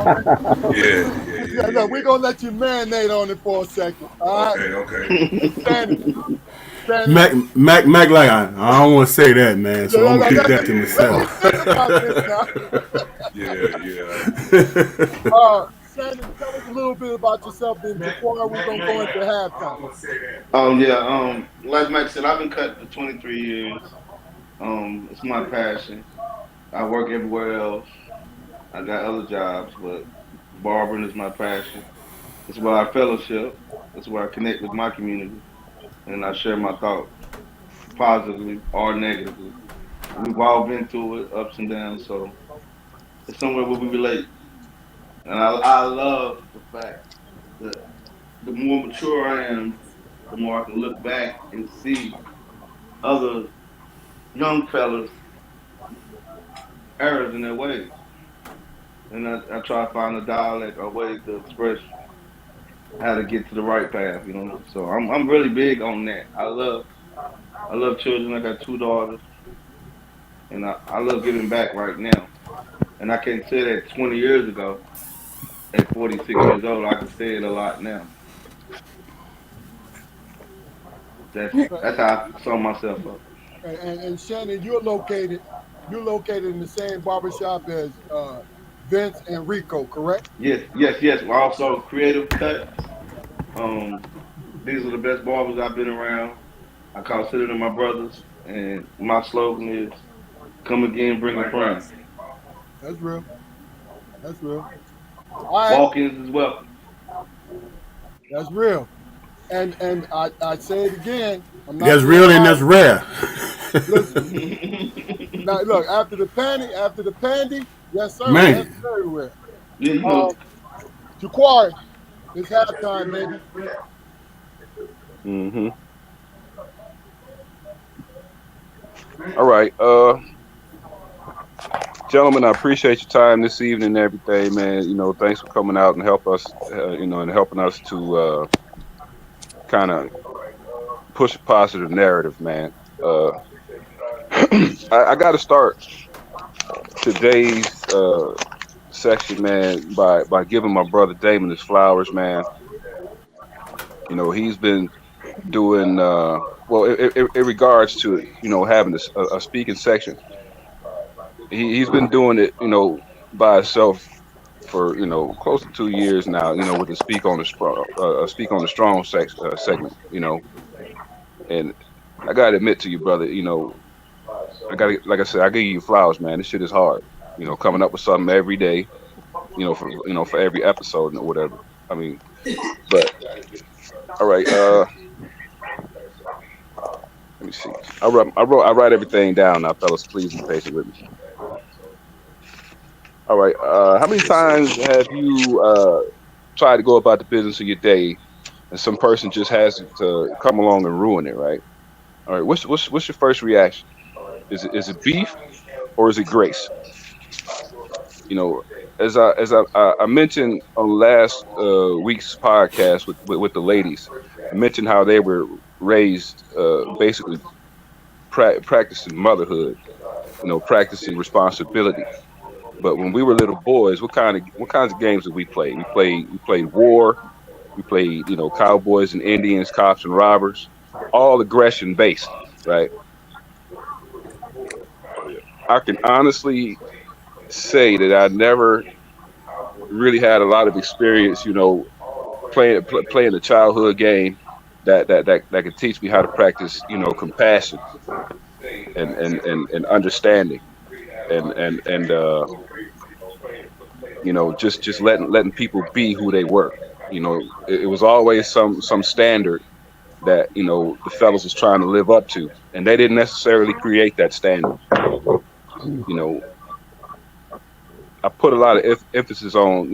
we're gonna let you marinate on it for a second. All right. Okay. Shannon, Mac, like I don't want to say that, man. So I'm gonna keep that to myself. Shannon, tell us a little bit about yourself, then before we're gonna go into halftime. Like Mike said, I've been cutting for 23 years. It's my passion. I work everywhere else. I got other jobs, but barbering is my passion. It's where I fellowship. It's where I connect with my community, and I share my thoughts, positively or negatively. We've all been through it, ups and downs, so it's somewhere where we relate. And I love the fact that the more mature I am, the more I can look back and see other young fellas errors in their ways. And I try to find a dialect or way to express how to get to the right path, you know. So I'm really big on that. I love children. I got 2 daughters, and I love giving back right now. And I can't say that 20 years ago. At 46 years old, I can say it a lot now. That's how I sum myself up. And Shannon, you're located in the same barbershop as Vince and Rico, correct? Yes. We're also creative cuts. These are the best barbers I've been around. I consider them my brothers, and my slogan is "Come again, bring a friend." That's real. Walk-ins is welcome. That's real. And I say it again. That's real and that's rare. Listen, now look, after the pandy, yes sir, Man. that's very rare. Yeah, you know. Jaquari, it's halftime, baby. Mm-hmm. All right, gentlemen, I appreciate your time this evening and everything, man. You know, thanks for coming out and help us, and helping us to kind of push a positive narrative, man. I got to start today's section, man, by giving my brother Damon his flowers, man. You know, he's been doing well in regards to, you know, having a speaking section. He's been doing it, you know, by himself for, you know, close to 2 years now. You know, with the speak on the strong segment, you know. And I gotta admit to you, brother, you know, like I said, I give you flowers, man. This shit is hard. You know, coming up with something every day, you know, for every episode or whatever. I mean, but all right, let me see. I write everything down now, fellas. Please be patient with me. All right. How many times have you tried to go about the business of your day, and some person just has to come along and ruin it, right? All right. What's your first reaction? Is it beef or is it grace? You know, as I mentioned on last week's podcast with the ladies, I mentioned how they were raised basically practicing motherhood, practicing responsibility. But when we were little boys, what kinds of games did we play? We played war. We played, cowboys and Indians, cops and robbers, all aggression based, right? Oh yeah. I can honestly say that I never really had a lot of experience, playing a childhood game that could teach me how to practice, compassion and understanding and just letting people be who they were. It was always some standard that the fellas was trying to live up to, and they didn't necessarily create that standard. You know, I put a lot of emphasis on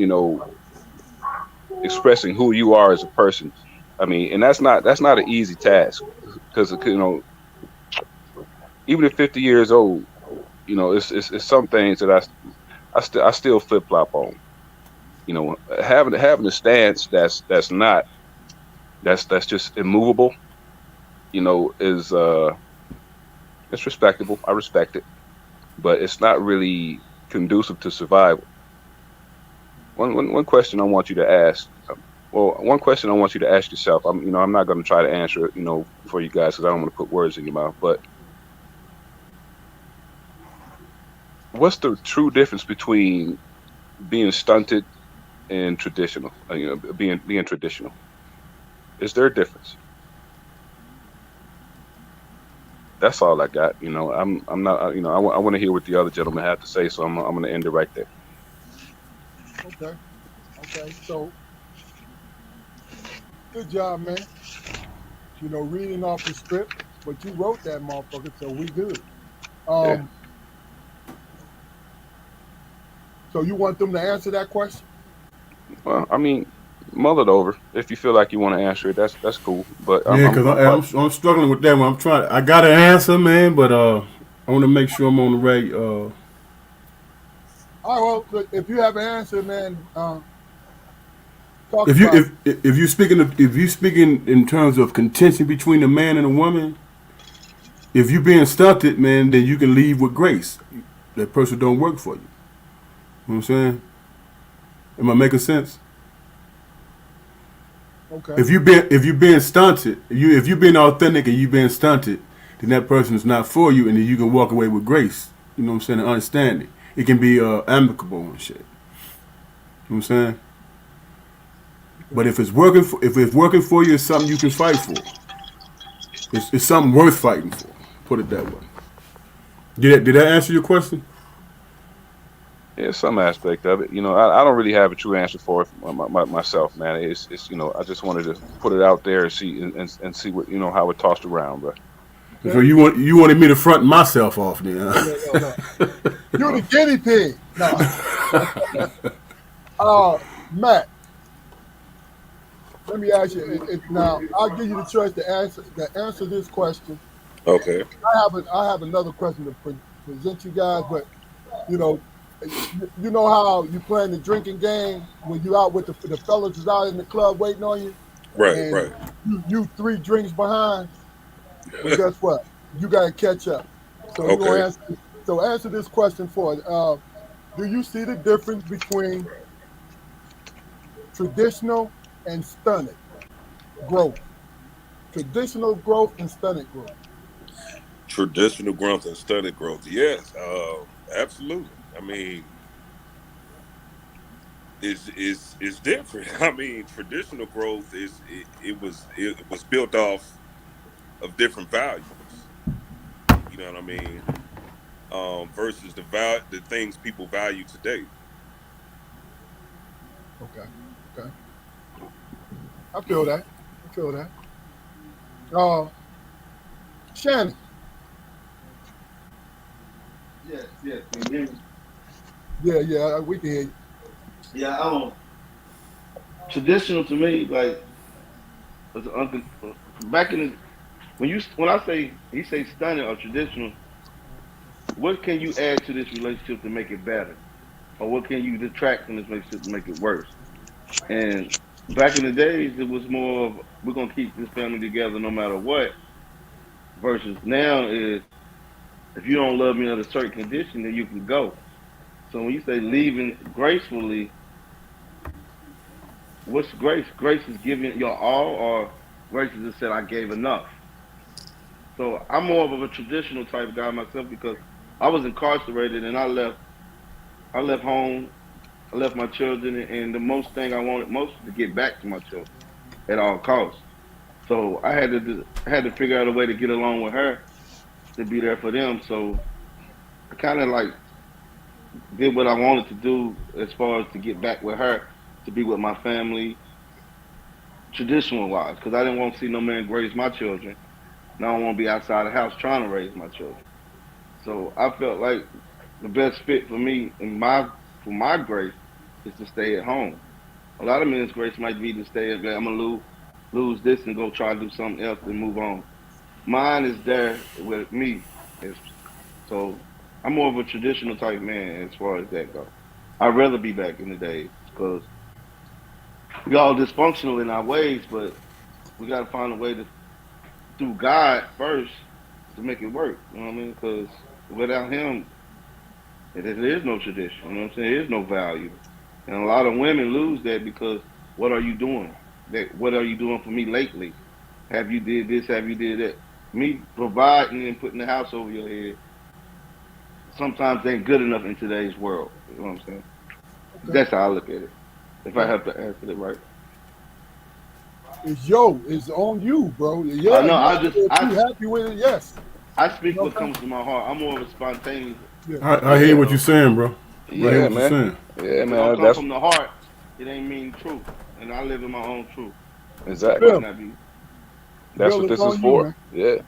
expressing who you are as a person. I mean, and that's not an easy task because even at 50 years old, it's some things that I still flip flop on. Having a stance that's just immovable. Is it's respectable. I respect it, but it's not really conducive to survival. One question I want you to ask. Well, one question I want you to ask yourself. I'm not going to try to answer it, for you guys because I don't want to put words in your mouth. But what's the true difference between being stunted and traditional? Being traditional. Is there a difference? That's all I got. I'm not. I want to hear what the other gentlemen have to say, so I'm going to end it right there. Okay. Okay. So good job, man. Reading off the script, but you wrote that motherfucker, so we good. Yeah. So you want them to answer that question? Well, I mean, mull it over. If you feel like you want to answer it, that's cool. But Yeah, because I'm struggling with that one. I got an answer, man, but I want to make sure I'm on the right. All right. Well, look, if you have an answer, man, talk If you about it. if you speaking in terms of contention between a man and a woman, if you being stunted, man, then you can leave with grace. That person don't work for you. You know what I'm saying? Am I making sense? Okay. If you being stunted, if you being authentic and you being stunted, then that person is not for you, and then you can walk away with grace. You know what I'm saying? And understanding. It can be amicable and shit. You know what I'm saying? But if it's working for you, it's something you can fight for. It's something worth fighting for. Put it that way. Did that answer your question? Yeah, some aspect of it. I don't really have a true answer for it myself, man. It's I just wanted to put it out there and see what how it tossed around, bro. Okay. So you wanted me to front myself off then? Huh? No. You're the guinea pig. No. Matt, let me ask you. Now, I'll give you the choice to answer this question. Okay. I have another question to present you guys, but you know, you know how you playing the drinking game when you out with the fellas is out in the club waiting on you, Right. and Right. you 3 drinks behind. But guess what? You gotta catch up. So you gonna Okay. answer this question for it. Do you see the difference between traditional and stunted growth? Traditional growth and stunted growth. Traditional growth and stunted growth. Yes. Absolutely. I mean, it's different. I mean, traditional growth it was built off of different values. You know what I mean? Versus the things people value today. Okay. Okay. I feel that. I feel that. Uh, Shannon. Yes, yes. Can you hear me? Yeah, we can hear you. Yeah, traditional to me, like back in the when I say he say stunning or traditional, what can you add to this relationship to make it better, or what can you detract from this relationship to make it worse? And back in the days, it was more of we're gonna keep this family together no matter what. Versus now is if you don't love me under certain condition, then you can go. So when you say leaving gracefully, what's grace? Grace is giving your all, or grace is just said I gave enough. So I'm more of a traditional type guy myself because I was incarcerated and I left. I left home. I left my children, and the most thing I wanted most was to get back to my children at all costs. So I had to figure out a way to get along with her to be there for them. So I kind of like did what I wanted to do as far as to get back with her to be with my family, traditional wise, because I didn't want to see no man raise my children. And I don't want to be outside the house trying to raise my children. So I felt like the best fit for me and for my grace is to stay at home. A lot of men's grace might be to stay at I'm gonna lose this and go try to do something else and move on. Mine is there with me. So I'm more of a traditional type man as far as that goes. I'd rather be back in the days because we all dysfunctional in our ways, but we got to find a way to through God first to make it work. You know what I mean? Because without Him, there is no tradition. You know what I'm saying? There is no value, and a lot of women lose that because what are you doing? What are you doing for me lately? Have you did this? Have you did that? Me providing and putting the house over your head sometimes ain't good enough in today's world. You know what I'm saying? Okay. That's how I look at it. If I have to answer it right. It's on you, bro. Yeah, I know. if you happy with it, yes. I speak what comes to my heart. I'm more of a spontaneous. Yeah. I hear what you're saying, bro. I hear Yeah, what you're man. saying. Yeah, If I man. come That's from the heart, it ain't mean truth, and I live in my own truth. It exactly. might not be. That's Bill, what it's this is on you, for. man. Yeah.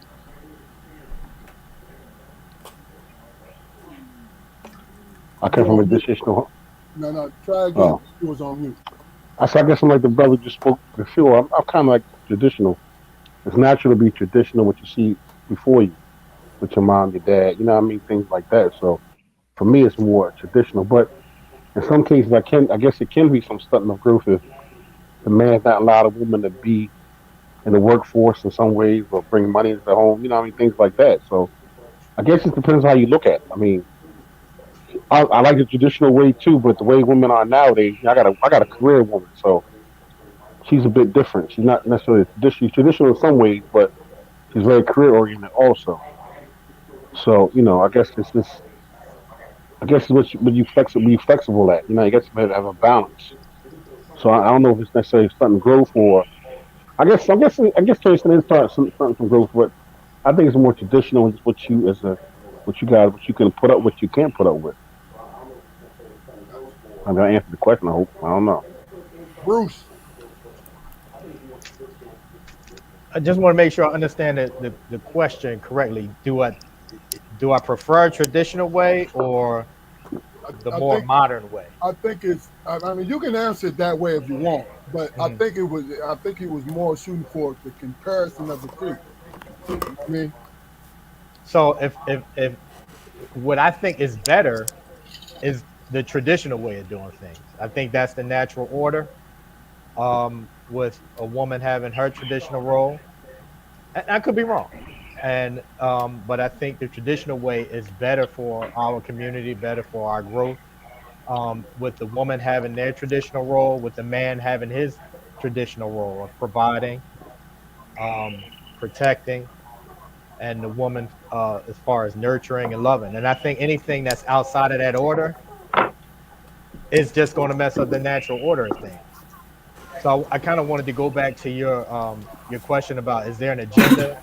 I come You're from a on mute. traditional. No, try again. Oh, It was on mute. I guess I'm like the brother just spoke before. I'm kind of like traditional. It's natural to be traditional, what you see before you, with your mom, your dad. You know what I mean? Things like that. So for me, it's more traditional. But in some cases, I guess it can be some stunting of growth if the man's not allowed a woman to be in the workforce in some ways or bring money into the home. You know what I mean? Things like that. So I guess it depends how you look at it. I mean, I like the traditional way too, but the way women are nowadays, I got a career woman, so she's a bit different. She's not necessarily traditional. She's traditional in some ways, but she's very career oriented also. So I guess it's just, I guess it's what you flexible at. You guess you have a balance. So I don't know if it's necessarily stunting growth or I guess Jason is starting some growth, but I think it's more traditional. It's what you can put up, what you can't put up with. I'm gonna answer the question. I hope. I don't know. Bruce. I just want to make sure I understand the question correctly. Do I prefer a traditional way or the I more think modern way? I think it's. I mean, you can answer it that way if you want, but I think it was. I think he was more shooting for the comparison of the two. You know what I mean, So if what I think is better is the traditional way of doing things. I think that's the natural order. With a woman having her traditional role, I could be wrong, and but I think the traditional way is better for our community, better for our growth. With the woman having their traditional role, with the man having his traditional role of providing, protecting, and the woman as far as nurturing and loving. And I think anything that's outside of that order is just going to mess up the natural order of things. So I kind of wanted to go back to your question about is there an agenda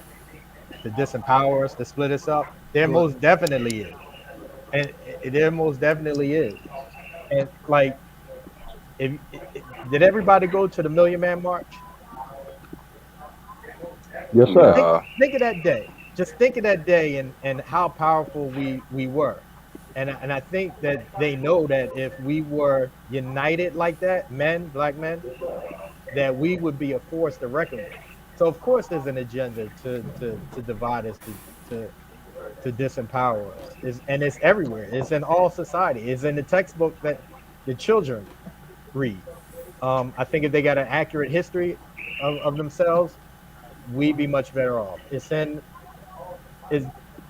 to disempower us, to split us up? There right? most definitely is, and there most definitely is. And like, did everybody go to the Million Man March? Yes, sir. think, Nah. think of that day. Just think of that day and how powerful we were. And I think that they know that if we were united like that, black men, that we would be a force to reckon with. So of course there's an agenda to divide us, to to disempower us. And it's everywhere. It's in all society. It's in the textbook that the children read. I think if they got an accurate history of themselves, we'd be much better off. It's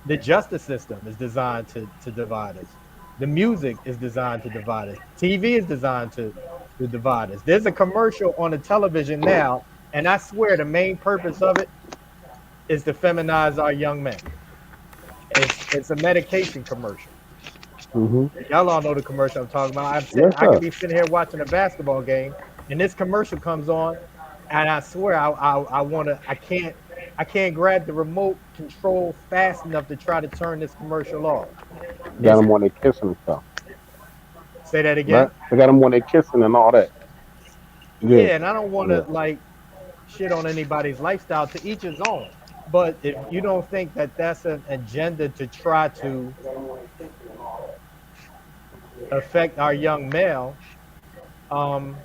The justice system is designed to divide us. The music is designed to divide us. TV is designed to divide us. There's a commercial on the television now, and I swear the main purpose of it is to feminize our young men. It's a medication commercial. Mm-hmm. Y'all all know the commercial I'm talking about. Yes, I could sir. be sitting here watching a basketball game, and this commercial comes on, and I swear I can't grab the remote control fast enough to try to turn this commercial off. Got It's them when they kissing and stuff, say that right? again. They got them when they kissing and all that. Yeah, Yeah, and I don't want yeah. to like shit on anybody's lifestyle. To each his own. But if you don't think that that's an agenda to try to affect our young male, um,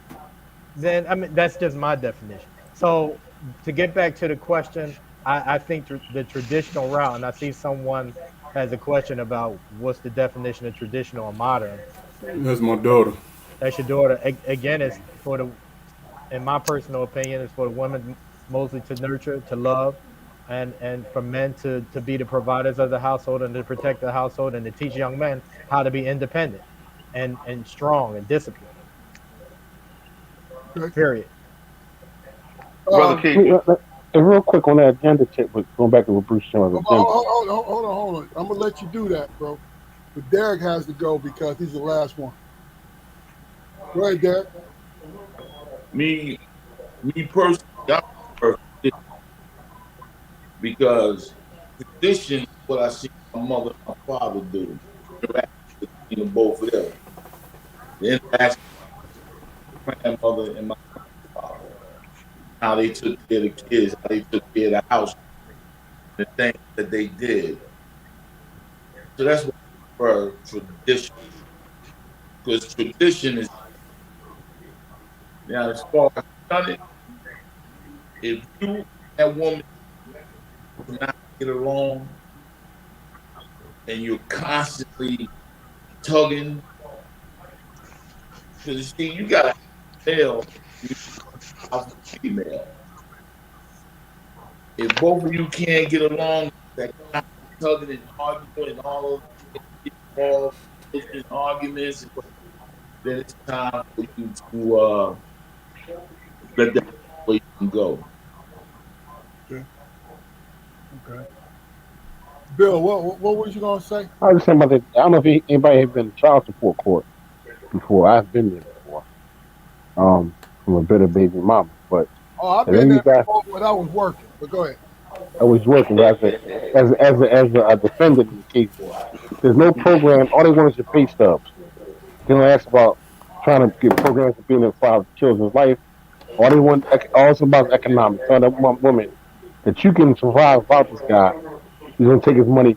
then I mean that's just my definition. So to get back to the question, I think the traditional route, and I see someone has a question about what's the definition of traditional and modern. That's my daughter. That's your daughter. Again, it's for the, in my personal opinion, it's for the women mostly to nurture, to love, and for men to be the providers of the household and to protect the household and to teach young men how to be independent and strong and disciplined. Okay. Period. Brother Keith. And real quick on that agenda check, but going back to what Bruce showing agenda. Hold on. I'm gonna let you do that, bro. But Derek has to go because he's the last one. Go ahead, Derek. Me personally, I prefer tradition because tradition is what I see my mother and my father do. Interaction between the both of them. The interaction with my grandmother and my father. How they took care of the kids, how they took care of the house, the things that they did. So that's what I prefer tradition. Because tradition is now as far as done it, if you and that woman do not get along and you're constantly tugging, because you see, you got a male, you have a female. If both of you can't get along, that tugging and arguing and all of those arguments, then it's time for you to let that way you can go. Okay. Bill, what was you gonna say? I was just saying about that. I don't know if anybody has been in child support court before. I've been there before. From a bitter baby mama, but Oh, I've if been any of there you guys, before, but I was working. But go ahead. I was working as a defendant in the case. There's no program. All they want is your pay stubs. They don't ask about trying to get programs to be in the file children's life. All they want, all it's about is economics. Tell that woman that you can survive without this guy. He's gonna take his money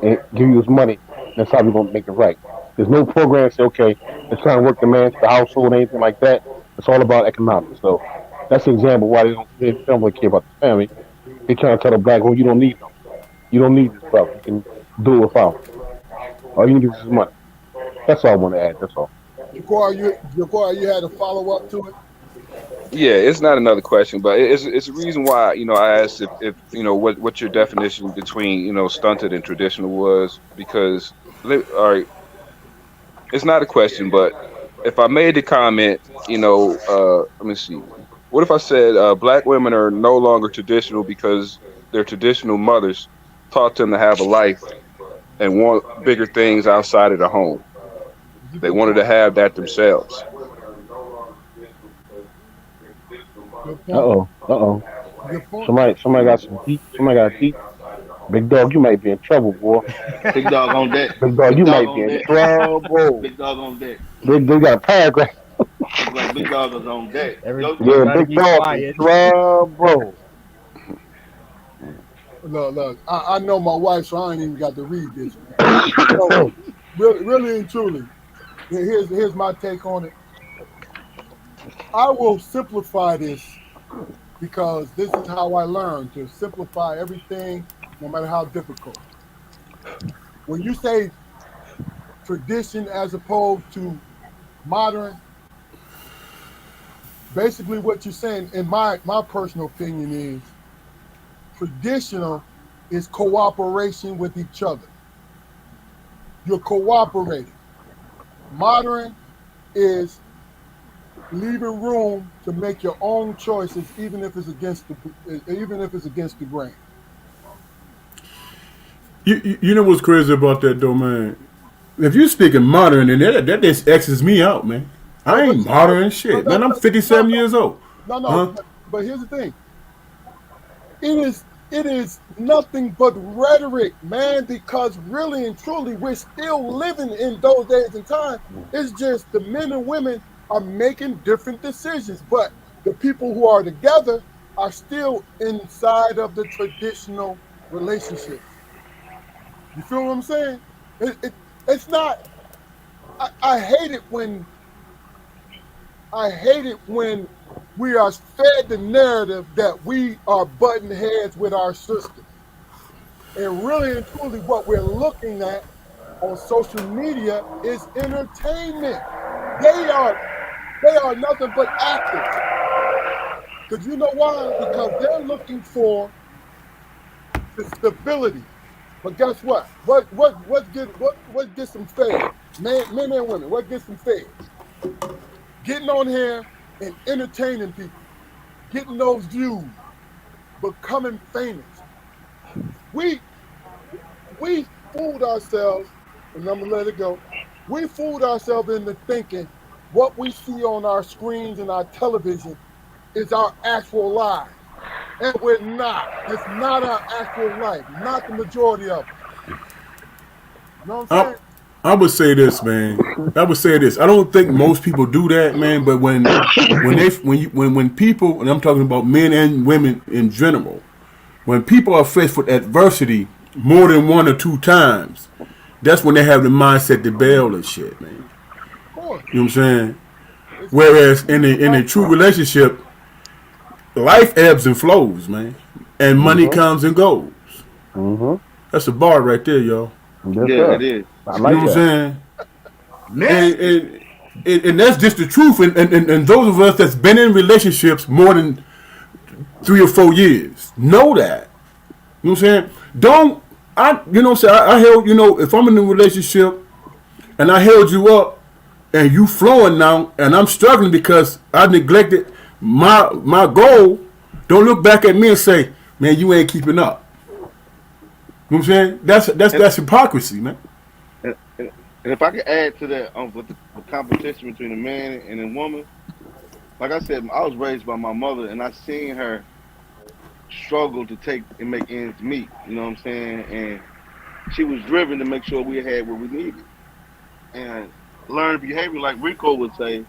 and give you his money. That's how we're gonna make it right. There's no program that say, okay, let's try to work the man to the household, anything like that. It's all about economics. So that's an example why they don't really care about the family. They trying to tell the black woman, you don't need him. You don't need this brother. You can do it without him. All you need is his money. That's all I want to add. That's all. Jaquar, you had a follow up to it. Yeah, it's not another question, but it's a reason why I asked if what your definition between stunted and traditional was, because all right, it's not a question, but if I made the comment, let me see, what if I said black women are no longer traditional because their traditional mothers taught them to have a life and want bigger things outside of the home. They wanted to have that themselves. Good Uh point. oh. Uh oh. Good point. Somebody got some heat. Somebody got heat. Big dog, you might be in trouble, boy. Big dog on deck. Big dog, Big you dog might be on in deck. trouble. Big dog on deck. They got a paragraph. It's like big dog is on deck. Yeah, Everybody big be dog in quiet. trouble. Look. I know my wife, so I ain't even got to read this. So, really and truly, here's my take on it. I will simplify this because this is how I learn to simplify everything, no matter how difficult. When you say tradition as opposed to modern, basically what you're saying, in my personal opinion, is traditional is cooperation with each other. You're cooperating. Modern is leaving room to make your own choices, even if it's against the grain. You know what's crazy about that though, man? If you speaking modern, and that just X's me out, man. I ain't modern shit, man. I'm 57 years old. No, Huh? but here's the thing. It is nothing but rhetoric, man, because really and truly we're still living in those days and time. It's just the men and women are making different decisions, but the people who are together are still inside of the traditional relationships. You feel what I'm saying? It's not. I hate it when we are fed the narrative that we are butting heads with our sisters. And really and truly what we're looking at on social media is entertainment. They are nothing but actors. Because you know why? Because they're looking for the stability. But guess what? What gets them fed? Men and women, what gets them fed? Getting on here and entertaining people, getting those views, becoming famous. We fooled ourselves, and I'm gonna let it go. We fooled ourselves into thinking what we see on our screens and our television is our actual life. And we're not. It's not our actual life, not the majority of it. You know what I'm saying? I would say this, man. I would say this. I don't think most people do that, man. But when people, and I'm talking about men and women in general, when people are faced with adversity more than one or two times, that's when they have the mindset to bail and shit, man. Of course. You know what I'm saying? Whereas in a true relationship, life ebbs and flows, man, and money comes and goes. That's a bar right there, y'all. Yeah, it is. I You like know what that. I'm saying? And that's just the truth. And those of us that's been in relationships more than 3 or 4 years know that. You know what I'm saying? You know what I'm saying? I held, if I'm in a relationship and I held you up and you flowing now and I'm struggling because I neglected my goal, don't look back at me and say, man, you ain't keeping up. You know what I'm saying? That's hypocrisy, man. And if I could add to that, with the competition between a man and a woman, like I said, I was raised by my mother, and I seen her struggle to take and make ends meet. You know what I'm saying? And she was driven to make sure we had what we needed. And learned behavior, like Rico would say,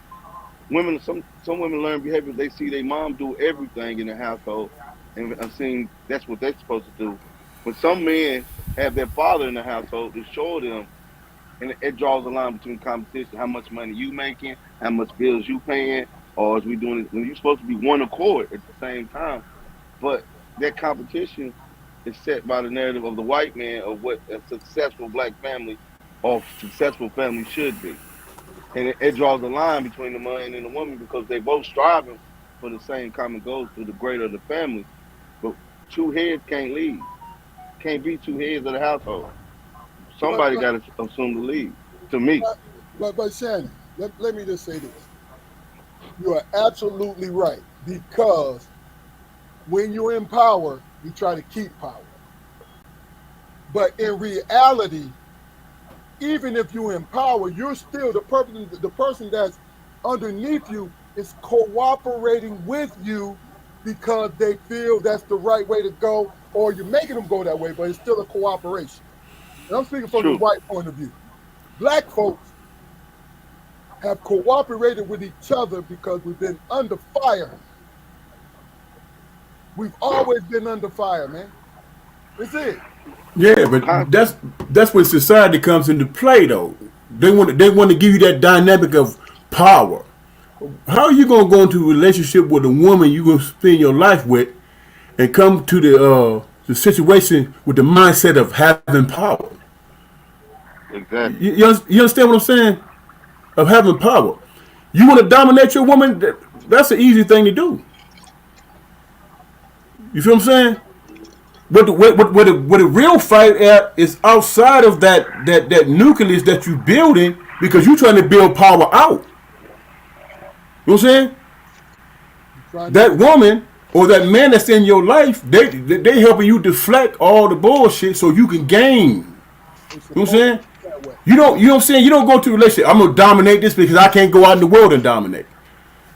some women learn behavior. They see their mom do everything in the household, and I'm seeing that's what they're supposed to do. But some men have their father in the household to show them. And it draws a line between competition, how much money you making, how much bills you paying, or is we doing it when you're supposed to be one accord at the same time. But that competition is set by the narrative of the white man of what a successful black family or successful family should be. And it draws a line between the man and the woman because they both striving for the same common goals for the greater of the family. But two heads can't lead. Can't be two heads of the household. Somebody got to assume the lead. To me. But Shannon, let me just say this. You are absolutely right, because when you're in power, you try to keep power. But in reality, even if you're in power, you're still the person that's underneath you is cooperating with you because they feel that's the right way to go, or you're making them go that way, but it's still a cooperation. And I'm speaking from the white point of view. Black folks have cooperated with each other because we've been under fire. We've always been under fire, man. That's it. Yeah, but that's where society comes into play, though. They want to give you that dynamic of power. How are you gonna go into a relationship with a woman you gonna spend your life with, and come to the situation with the mindset of having power? Exactly. You understand what I'm saying? Of having power. You want to dominate your woman? That's an easy thing to do. You feel what I'm saying? What the real fight at is outside of that nucleus that you building because you trying to build power out. You know what I'm saying? That woman or that man that's in your life, they helping you deflect all the bullshit so you can gain. You know what I'm saying? You know what I'm saying? You don't go to a relationship. I'm gonna dominate this because I can't go out in the world and dominate.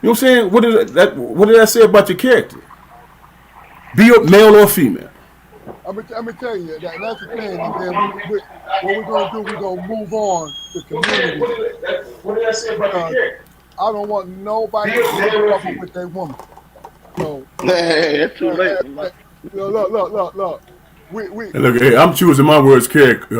You know what I'm saying? What did that say about your character? Be a male or female. I'm gonna tell you that's the thing. And then what we're gonna do, we're gonna move on to community. What did I say about your character? I don't want nobody to get in trouble with their woman. So hey, it's too late. Look. Look, hey, I'm choosing my words carefully,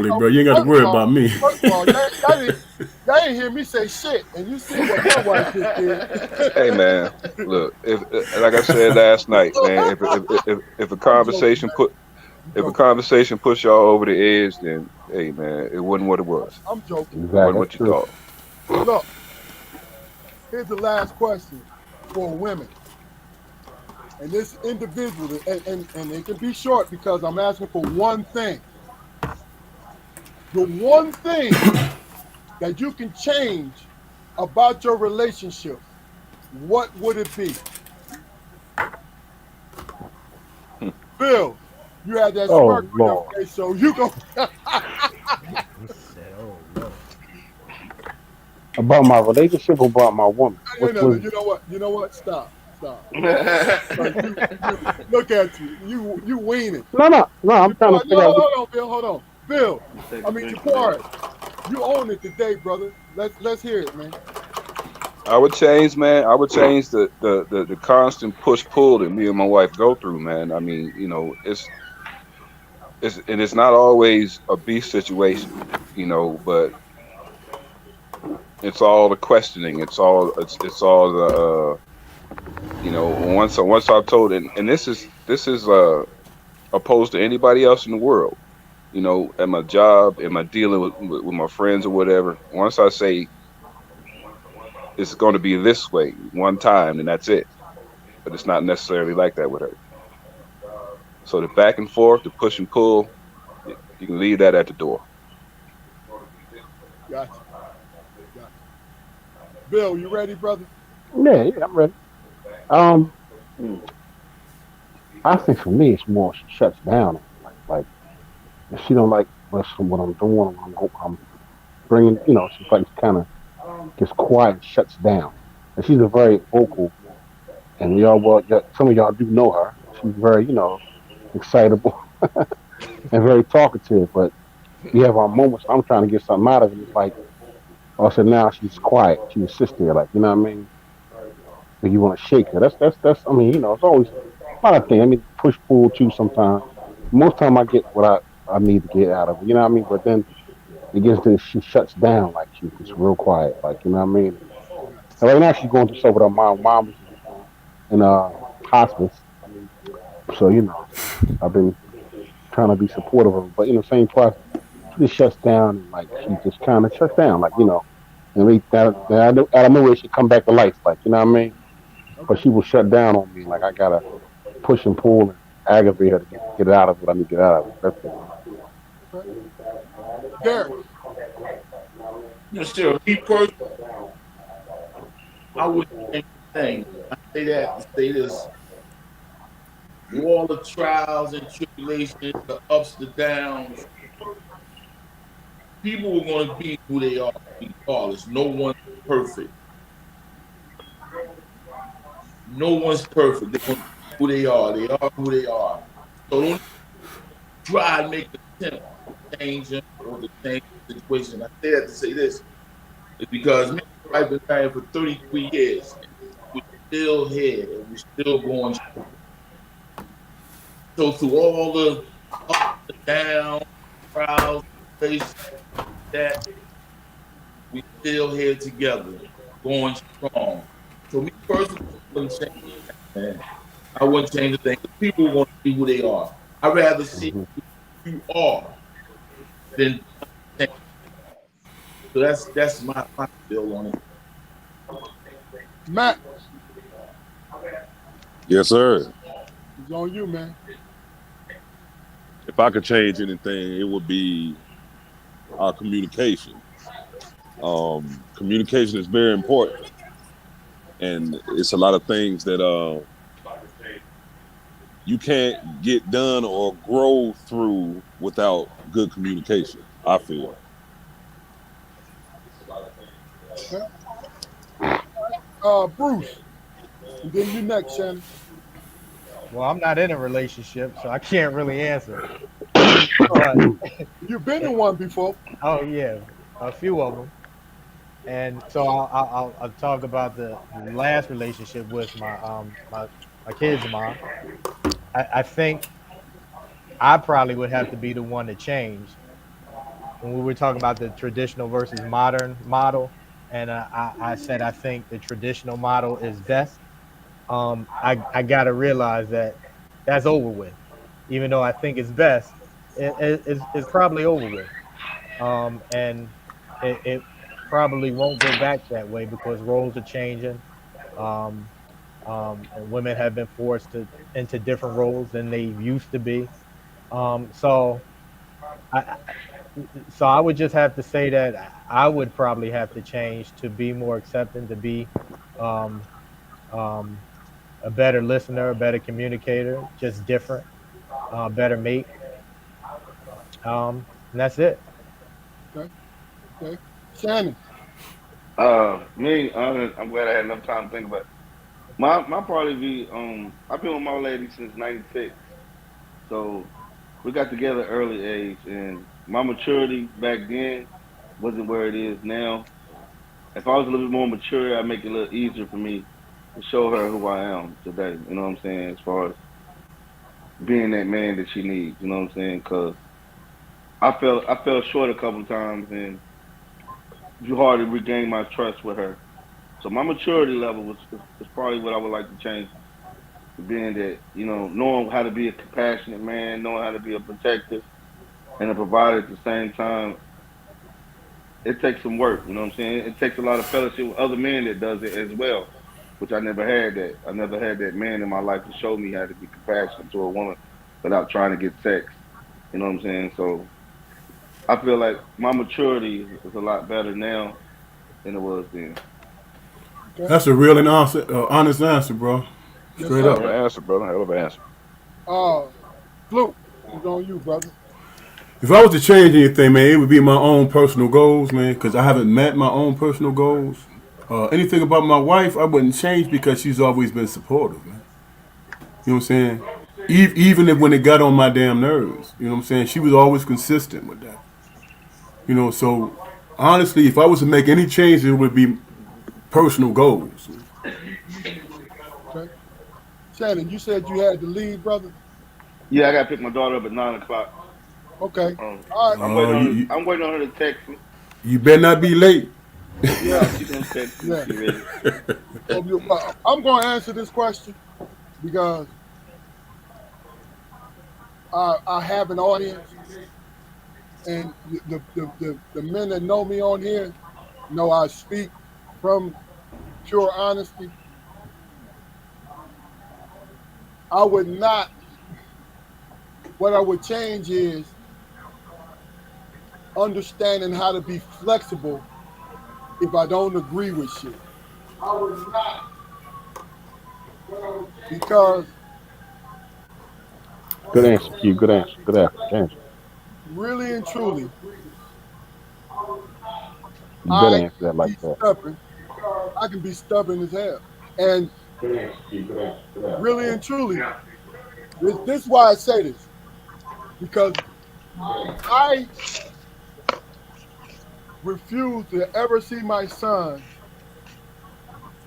bro. You ain't got to worry about me. First of all, y'all ain't hear me say shit, and you see what my wife just did. Hey man, look, if like I said last night, man, if a conversation push y'all over the edge, then hey man, it wasn't what it was. I'm joking. It wasn't what you thought. Look, here's the last question for women. And this individual, and it can be short because I'm asking for one thing. The one thing that you can change about your relationship, what would it be? Bill, you had that smirk on your face, so you go. About my relationship or about my woman? You know what? Stop. Look at you weaning. No. I'm trying to figure out. Hold on, Bill. I mean, Jafar, you own it today, brother. Let's hear it, man. I would change the constant push pull that me and my wife go through, man. I mean, you know, it's not always a beef situation, you know, but it's all the questioning. It's all the you know, once I told it, and this is opposed to anybody else in the world, you know, at my job, am I dealing with my friends or whatever, once I say it's going to be this way one time, and that's it. But it's not necessarily like that with her. So the back and forth, the push and pull, you can leave that at the door. Gotcha. Bill, you ready, brother? Yeah, I'm ready. I think for me, it's more she shuts down. Like if she don't like what I'm doing, I'm bringing, you know, she's like kind of gets quiet, and shuts down. And she's a very vocal, and some of y'all do know her. She's very, you know, excitable and very talkative. But we have our moments. I'm trying to get something out of it. It's like, so now she's quiet. She just sits there, like, you know what I mean? But you want to shake her. That's. I mean, you know, it's always a lot of things. I mean, push pull too sometimes. Most time I get what I need to get out of it. You know what I mean? But then it gets to she shuts down, like she gets real quiet, like, you know what I mean? And right now she's going through stuff with her mom. Mom is in hospice, so you know I've been trying to be supportive of her, but in the same process, she just shuts down and like she just kind of shuts down, like, you know, and out of nowhere she come back to life, like, you know what I mean? But she will shut down on me, like I gotta push and pull and aggravate her to get it out of what I need to get out of it. That's it. Derek. You know, still, me personally, I wouldn't change a thing. I say that to say this. Through all the trials and tribulations, the ups, the downs, people are going to be who they are regardless. No one's perfect. No one's perfect. They're going to be who they are. They are who they are. So don't try to make an attempt to change them or to change the situation. I say that to say this. It's because me and my wife been married for 33 years. We're still here and we're still going. So through all the up and down, trials, that we still here together, going strong. So me personally, I wouldn't change that, man. I wouldn't change a thing. People want to be who they are. I'd rather see who you are than change. So that's my feel on it. Matt. Yes, sir. It's on you, man. if I could change anything, it would be our communication. Communication is very important, and it's a lot of things that you can't get done or grow through without good communication. I feel. Okay. Bruce, and then you next, Shannon. Well, I'm not in a relationship, so I can't really answer. But You've been in one before. oh yeah, a few of them. And so I'll talk about the last relationship with my kids' mom. I think I probably would have to be the one to change when we were talking about the traditional versus modern model. And I said I think the traditional model is best. I got to realize that that's over with. Even though I think it's best, it's probably over with. And it probably won't go back that way because roles are changing. Um, and women have been forced into different roles than they used to be. So I so I would just have to say that I would probably have to change to be more accepting, to be um, um, a better listener, a better communicator, just different, better mate. And that's it. Okay. Okay. Shannon. I'm glad I had enough time to think about it. My probably be I've been with my lady since '96, so we got together early age, and my maturity back then wasn't where it is now. If I was a little bit more mature, I'd make it a little easier for me to show her who I am today. You know what I'm saying? As far as being that man that she needs. You know what I'm saying? Because I fell short a couple of times, and it's hard to regain my trust with her. So my maturity level is probably what I would like to change. Being that knowing how to be a compassionate man, knowing how to be a protector and a provider at the same time, it takes some work. You know what I'm saying? It takes a lot of fellowship with other men that does it as well, which I never had that. I never had that man in my life to show me how to be compassionate to a woman without trying to get sex. You know what I'm saying? So I feel like my maturity is a lot better now than it was then. Okay. That's a real and honest answer, bro. Yes, Straight sir. Hell of up. an answer, brother. Hell of an answer. Uh, Blue, it's on you, brother. If I was to change anything, man, it would be my own personal goals, man, because I haven't met my own personal goals. Anything about my wife, I wouldn't change because she's always been supportive, man. You know what I'm saying? Even if when it got on my damn nerves, you know what I'm saying? She was always consistent with that. So honestly, if I was to make any change, it would be personal goals. Okay. Shannon, you said you had to leave, brother. Yeah, I gotta pick my daughter up at 9 o'clock. Okay. All right. I'm waiting on her. You, I'm waiting on her to text me. you better not be late. Yeah. Nah, she gonna text me. Yeah. She ready. I'm going to answer this question because I have an audience, and the men that know me on here know I speak from pure honesty. I would not. What I would change is understanding how to be flexible if I don't agree with shit. I would not, because Good answer, Q. Good answer. Good answer. really and truly, You better I answer that can be like that. stubborn. I can be stubborn as hell. And Good answer, Q. Good answer. Good answer. really and truly, this is why I say this. Because I refuse to ever see my sons.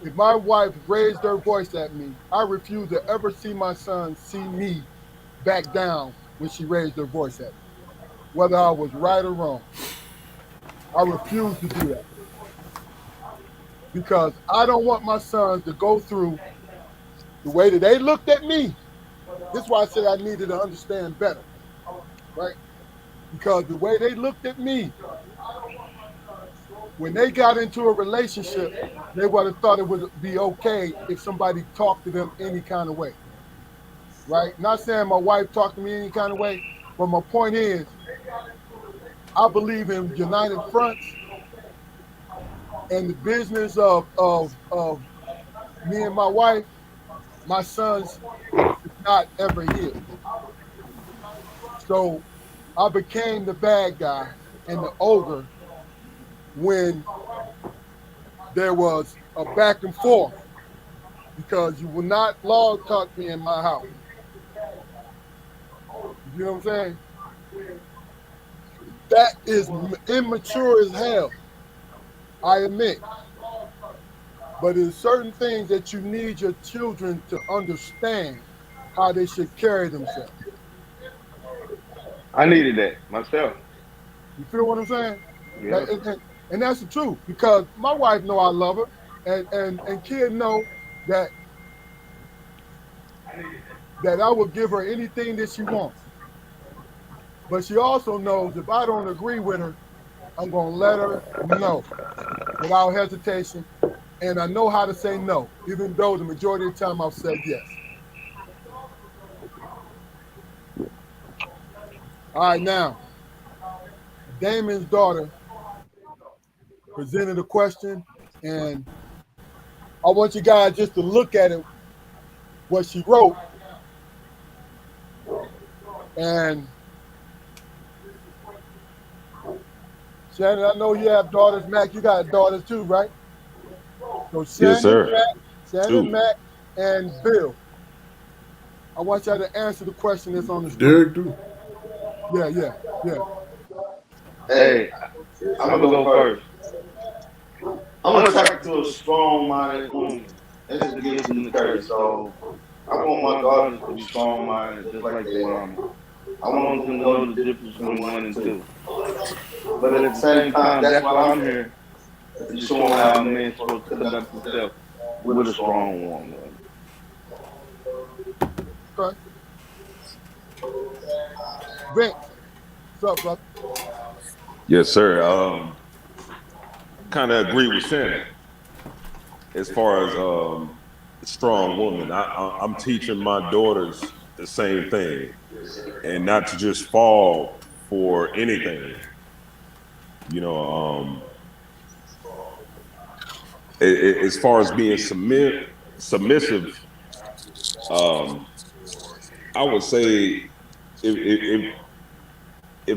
If my wife raised her voice at me, I refuse to ever see my sons see me back down when she raised her voice at me, whether I was right or wrong. I refuse to do that because I don't want my sons to go through the way that they looked at me. This is why I said I needed to understand better, right? Because the way they looked at me, when they got into a relationship, they would have thought it would be okay if somebody talked to them any kind of way, right? Not saying my wife talked to me any kind of way, But my point is, I believe in united fronts, and the business of me and my wife, my sons, is not ever here. So I became the bad guy and the ogre when there was a back and forth because you will not long talk me in my house. You know what I'm saying? That is immature as hell, I admit. But there's certain things that you need your children to understand how they should carry themselves. I needed that myself. You feel what I'm saying? Yeah. And that's the truth, because my wife know I love her, and kid know that I will give her anything that she wants. But she also knows if I don't agree with her, I'm gonna let her know without hesitation. And I know how to say no, even though the majority of the time I've said yes. All right, now, Damon's daughter presented a question, and I want you guys just to look at it, what she wrote. And Shannon, I know you have daughters. Mac, you got daughters too, right? So Yes, sir. Shannon, Two. Mac, and Bill. I want y'all to answer the question that's on the screen. Derek, too. Yeah. Hey, I'm gonna go first. I'm attracted to a strong-minded woman. That's the gift and the curse. So I want my daughters to be strong-minded, just like their mama. I want them to know the difference between one and two. But at the same time, that's why I'm here, to show them how a man's supposed to conduct himself with a strong woman. Okay. Vince, what's up, brother? Yes, sir. Kind of agree with Shannon as far as strong woman. I'm teaching my daughters the same thing, and not to just fall for anything. You know, as far as being submissive, I would say if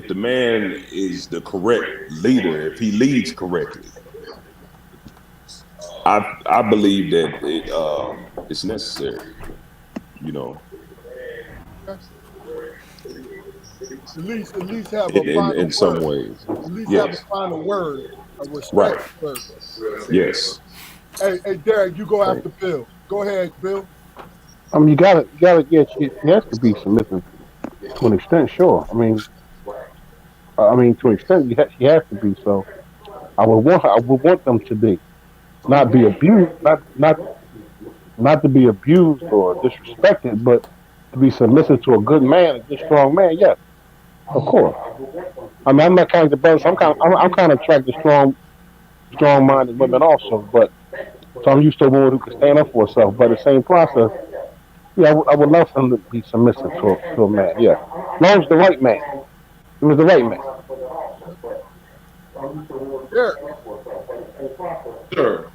the man is the correct leader, if he leads correctly, I believe that it's necessary. You know, At least have a in final some word. ways. At least have a Yes. final word, a respect Right. word. Yes. Hey, Derek, you go Right. after Bill. Go ahead, Bill. I mean, yeah, she has to be submissive to an extent, sure. To an extent, she has to be. So I would want them to be, not be abused, not to be abused or disrespected, but to be submissive to a good man, a good strong man. Yes, of course. I mean, I'm not kind of the brother. So I'm kind of attracted to strong-minded women also. But so I'm used to a woman who can stand up for herself. But the same process, yeah, I would love for them to be submissive to a man. Yeah, as long as the right man. It was the right man. Derek. Sure.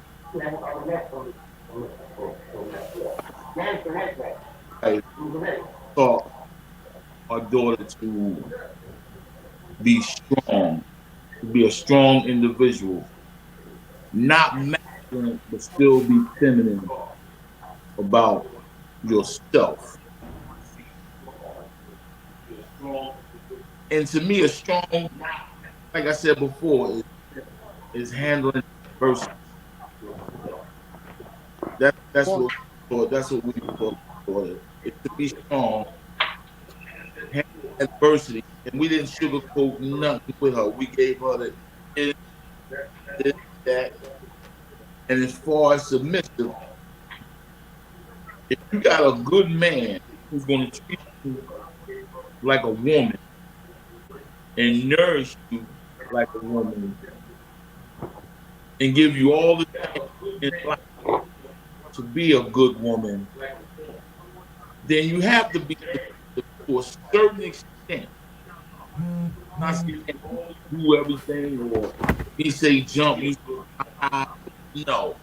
I taught my daughter to be strong, to be a strong individual, not masculine, but still be feminine about yourself. And to me, a strong, like I said before, is handling adversity. That's what we thought is to be strong, handle adversity, and we didn't sugarcoat nothing with her. We gave her the this, that, and as far as submissive, if you got a good man who's going to treat you like a woman and nourish you like a woman and give you all the things in life to be a good woman, then you have to be submissive to a certain extent. Not saying that you do everything or he say jump, you say high. No.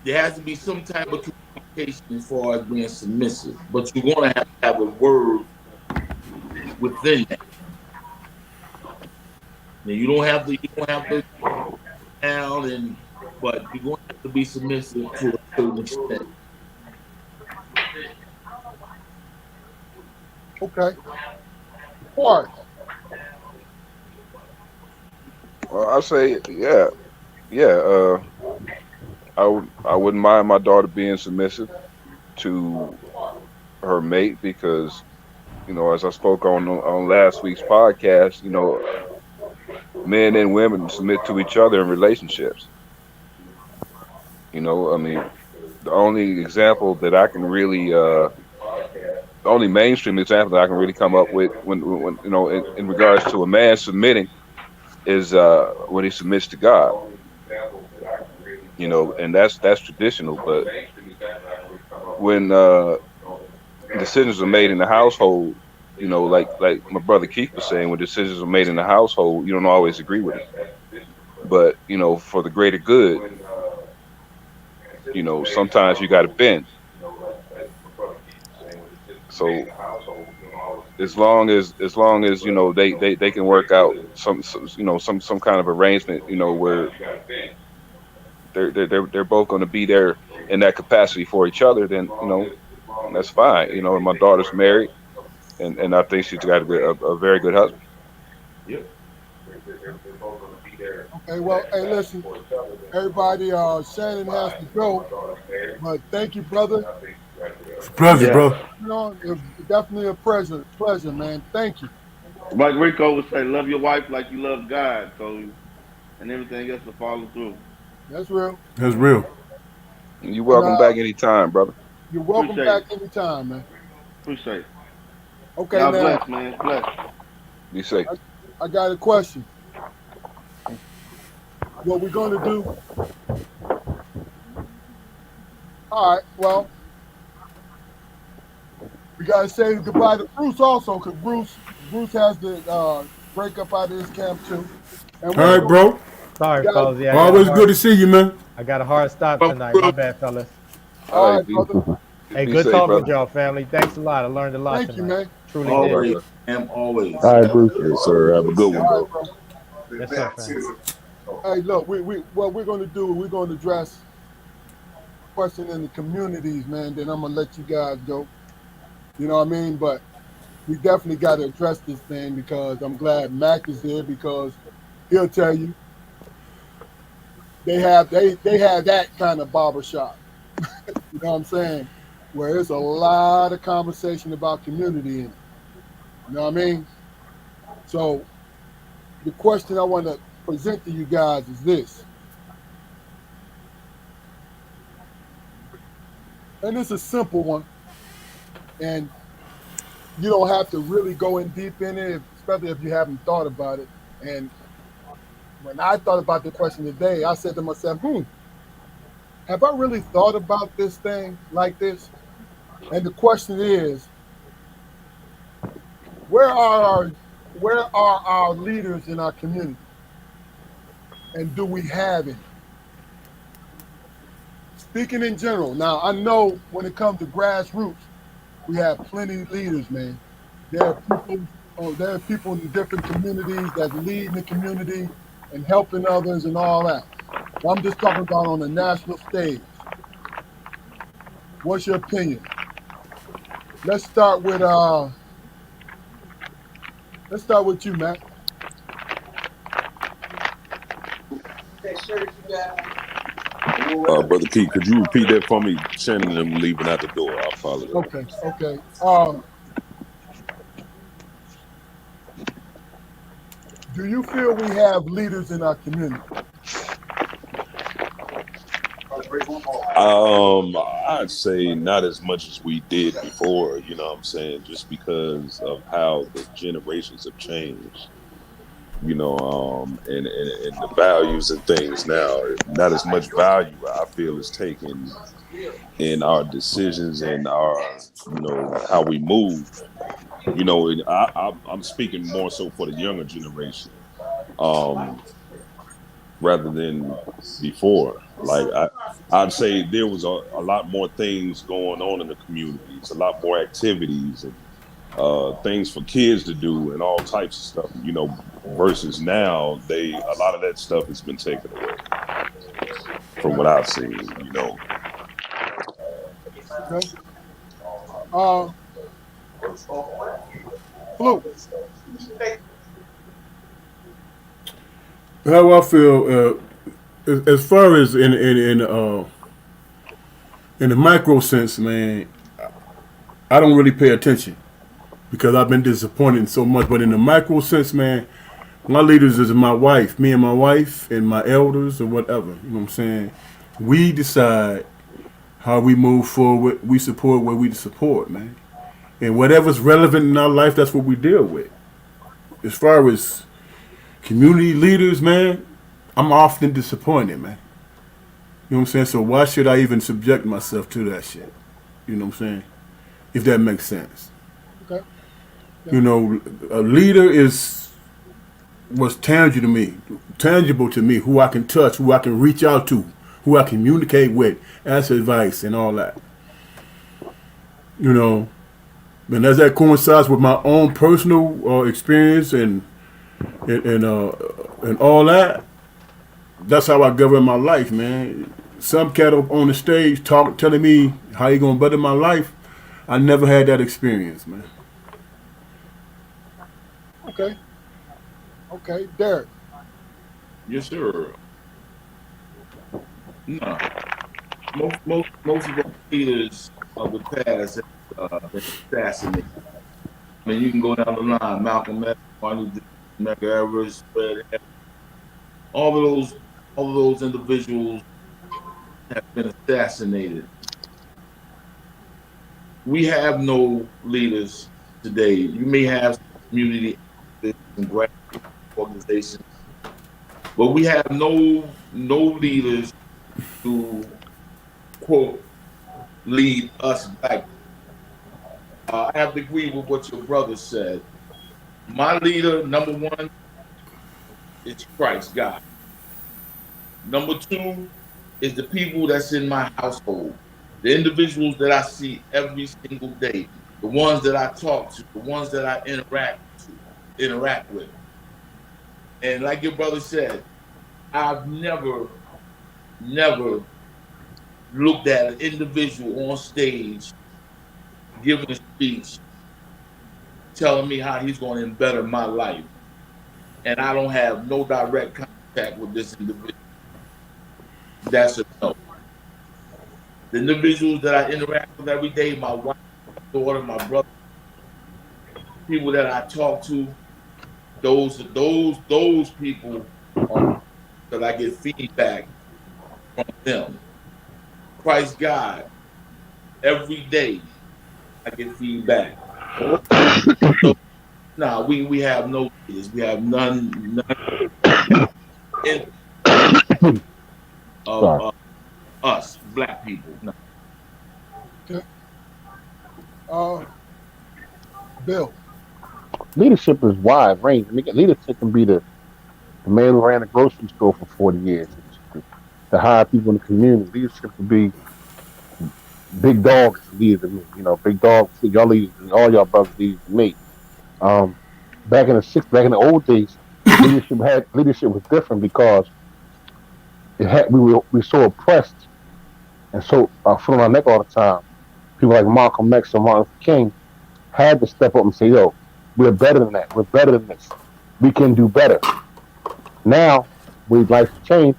There has to be some type of communication as far as being submissive, but you're gonna have to have a word within that. Now you don't have to down and but you're gonna have to be submissive to a certain extent. Okay. All right. Well, I say, yeah. I wouldn't mind my daughter being submissive to her mate because, as I spoke on last week's podcast, men and women submit to each other in relationships. I mean, the only example that I can really, the only mainstream example that I can really come up with when in regards to a man submitting is when he submits to God. And that's traditional. But when decisions are made in the household, like my brother Keith was saying, when decisions are made in the household, you don't always agree with it. But for the greater good, sometimes you got to bend. So as long as they can work out some kind of arrangement, where they're both going to be there in that capacity for each other, then that's fine. And my daughter's married, and I think she's got a very good husband. Okay, well, hey, listen, everybody, Shannon has to go, but thank you, brother. It's a pleasure, bro. It's definitely a pleasure, man. Thank you. Like Rico would say, love your wife like you love God, so and everything else will follow through. That's real. That's real. You're welcome back anytime, brother. You're welcome Appreciate back anytime, man. Appreciate it. Okay, God now, bless, man. Bless. Be safe. I got a question. What we're going to do? All right, well, we got to say goodbye to Bruce also, because Bruce has to break up out of this camp too. And All right, bro. Sorry, Yeah. fellas. Yeah, Always good to see you, man. I got a hard stop tonight. My bad, fellas. All right, be- brother. Hey, be good safe, talking brother. with y'all, family. Thanks a lot. I learned a lot Thank tonight. you, man. Truly Always, did. man, always. All right, Bruce. Yes, sir. Have a good one, All bro. right, bro. Yes, sir, fam. Hey, look, what we're going to do, we're going to address question in the communities, man. Then I'm going to let you guys go. You know what I mean? But we definitely got to address this thing because I'm glad Mac is here because he'll tell you they have that kind of barbershop. You know what I'm saying? Where there's a lot of conversation about community in it. You know what I mean? So the question I want to present to you guys is this. And it's a simple one. And you don't have to really go in deep in it, especially if you haven't thought about it. And when I thought about the question today, I said to myself, have I really thought about this thing like this? And the question is, where are our leaders in our community? And do we have any? Speaking in general, now I know when it comes to grassroots, we have plenty of leaders, man. There are people in different communities that lead in the community and helping others and all that. But I'm just talking about on the national stage. What's your opinion? Let's start with you, Matt. Brother Keith, could you repeat that for me? Shannon and them leaving out the door. I apologize. Okay. Do you feel we have leaders in our community? I'd say not as much as we did before, you know what I'm saying, just because of how the generations have changed, and the values and things now. Not as much value I feel is taken in our decisions and our, how we move You know, I'm speaking more so for the younger generation, rather than before. Like I'd say there was a lot more things going on in the communities, a lot more activities and things for kids to do and all types of stuff. You know, versus now, a lot of that stuff has been taken away from what I've seen. You know. Okay. Blue. How I feel as far as in the micro sense, man, I don't really pay attention because I've been disappointed so much. But in the micro sense, man, my leaders is my wife, me and my wife, and my elders or whatever. You know what I'm saying? We decide how we move forward. We support what we support, man. And whatever's relevant in our life, that's what we deal with. As far as community leaders, man, I'm often disappointed, man. You know what I'm saying? So why should I even subject myself to that shit? You know what I'm saying? If that makes sense. Okay. Yeah. You know, a leader was tangible to me, who I can touch, who I can reach out to, who I communicate with, ask advice and all that. You know, and as that coincides with my own personal experience and all that, that's how I govern my life, man. Some cat up on the stage telling me how you gonna better my life. I never had that experience, man. Okay. Okay, Derek. Yes, sir. No. Most of the leaders of the past have been assassinated. I mean, you can go down the line: Malcolm X, Martin Luther King, Medgar Evers, Fred Hampton. All of those individuals have been assassinated. We have no leaders today. You may have community and grassroots organizations, but we have no leaders to quote lead us back. I have to agree with what your brother said. My leader, number one, is Christ, God. Number two is the people that's in my household, the individuals that I see every single day, the ones that I talk to, the ones that I interact with. And like your brother said, I've never looked at an individual on stage giving a speech telling me how he's going to better my life, and I don't have no direct contact with this individual. That's a no. The individuals that I interact with every day, my wife, my daughter, my brother, people that I talk to, those people are that I get feedback from them. Christ God, every day I get feedback. So we have no leaders. We have none of us black people. No. Okay. Bill. Leadership is wide range. Leadership can be the man who ran a grocery store for 40 years. To hire people in the community. Leadership can be big dogs leaders to me. You know, big dogs, y'all leaders, all y'all brothers leaders to me. Back in the old days, leadership was different because we were so oppressed and so foot on our neck all the time. People like Malcolm X and Martin Luther King had to step up and say, "Yo, we're better than that. We're better than this. We can do better." Now, we'd like to change.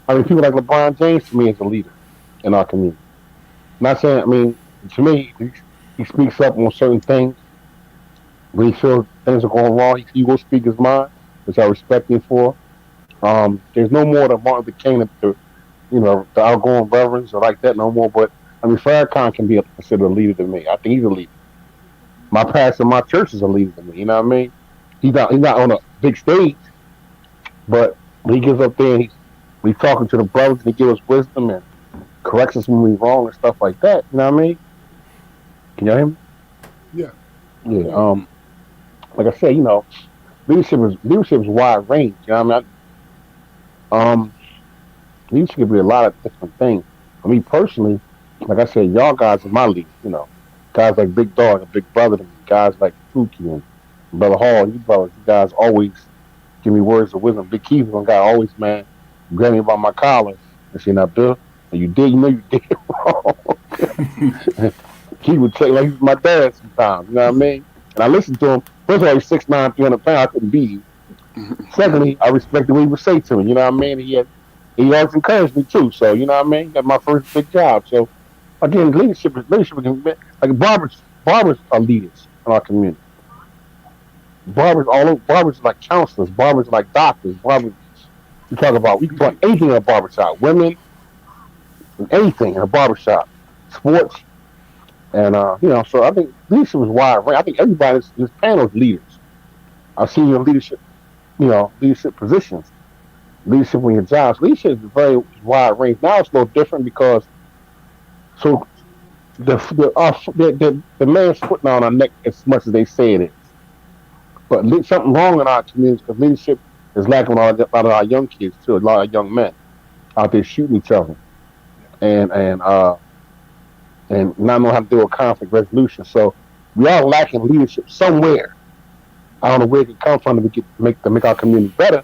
I mean, people like LeBron James to me is a leader in our community. Not saying, I mean, to me, he speaks up on certain things. When he feels things are going wrong, he will speak his mind, which I respect him for. There's no more than Martin Luther King, the outgoing reverends or like that no more. But I mean, Farrakhan can be considered a leader to me. I think he's a leader. My pastor, my church is a leader to me. You know what I mean? He's not on a big stage, but when he gets up there and he's talking to the brothers and he gives us wisdom and corrects us when we're wrong and stuff like that. You know what I mean? Can you hear me? Yeah. Yeah. Like I said, leadership is wide range. You know what I mean? Leadership could be a lot of different things. For me personally, like I said, y'all guys are my leaders. Guys like Big Dog, a big brother to me. Guys like Pookie and Brother Hall. You brothers, you guys always give me words of wisdom. Big Keith, one guy always, man, grab me by my collar and say, "Now, Bill, and you did wrong." He would tell like he's my dad sometimes. You know what I mean? And I listened to him. First of all, he's 6'9", 300 pounds. I couldn't beat him. Secondly, I respected what he would say to me. You know what I mean? He always encouraged me too. So you know what I mean? That's my first big job. So again, leadership can be like barbers are leaders in our community. Barbers are like counselors, barbers are like doctors, barbers we can put anything in a barbershop. Women and anything in a barbershop. Sports and so I think leadership is wide range. I think everybody in this panel is leaders. I've seen your leadership positions, leadership on your jobs. Leadership is very wide range. Now it's a little different because so the man's foot on our neck as much as they say it is. But something wrong in our communities because leadership is lacking on a lot of our young kids too. A lot of young men out there shooting each other and and uh and not know how to deal with conflict resolution. So we are lacking leadership somewhere. I don't know where it can come from to make our community better.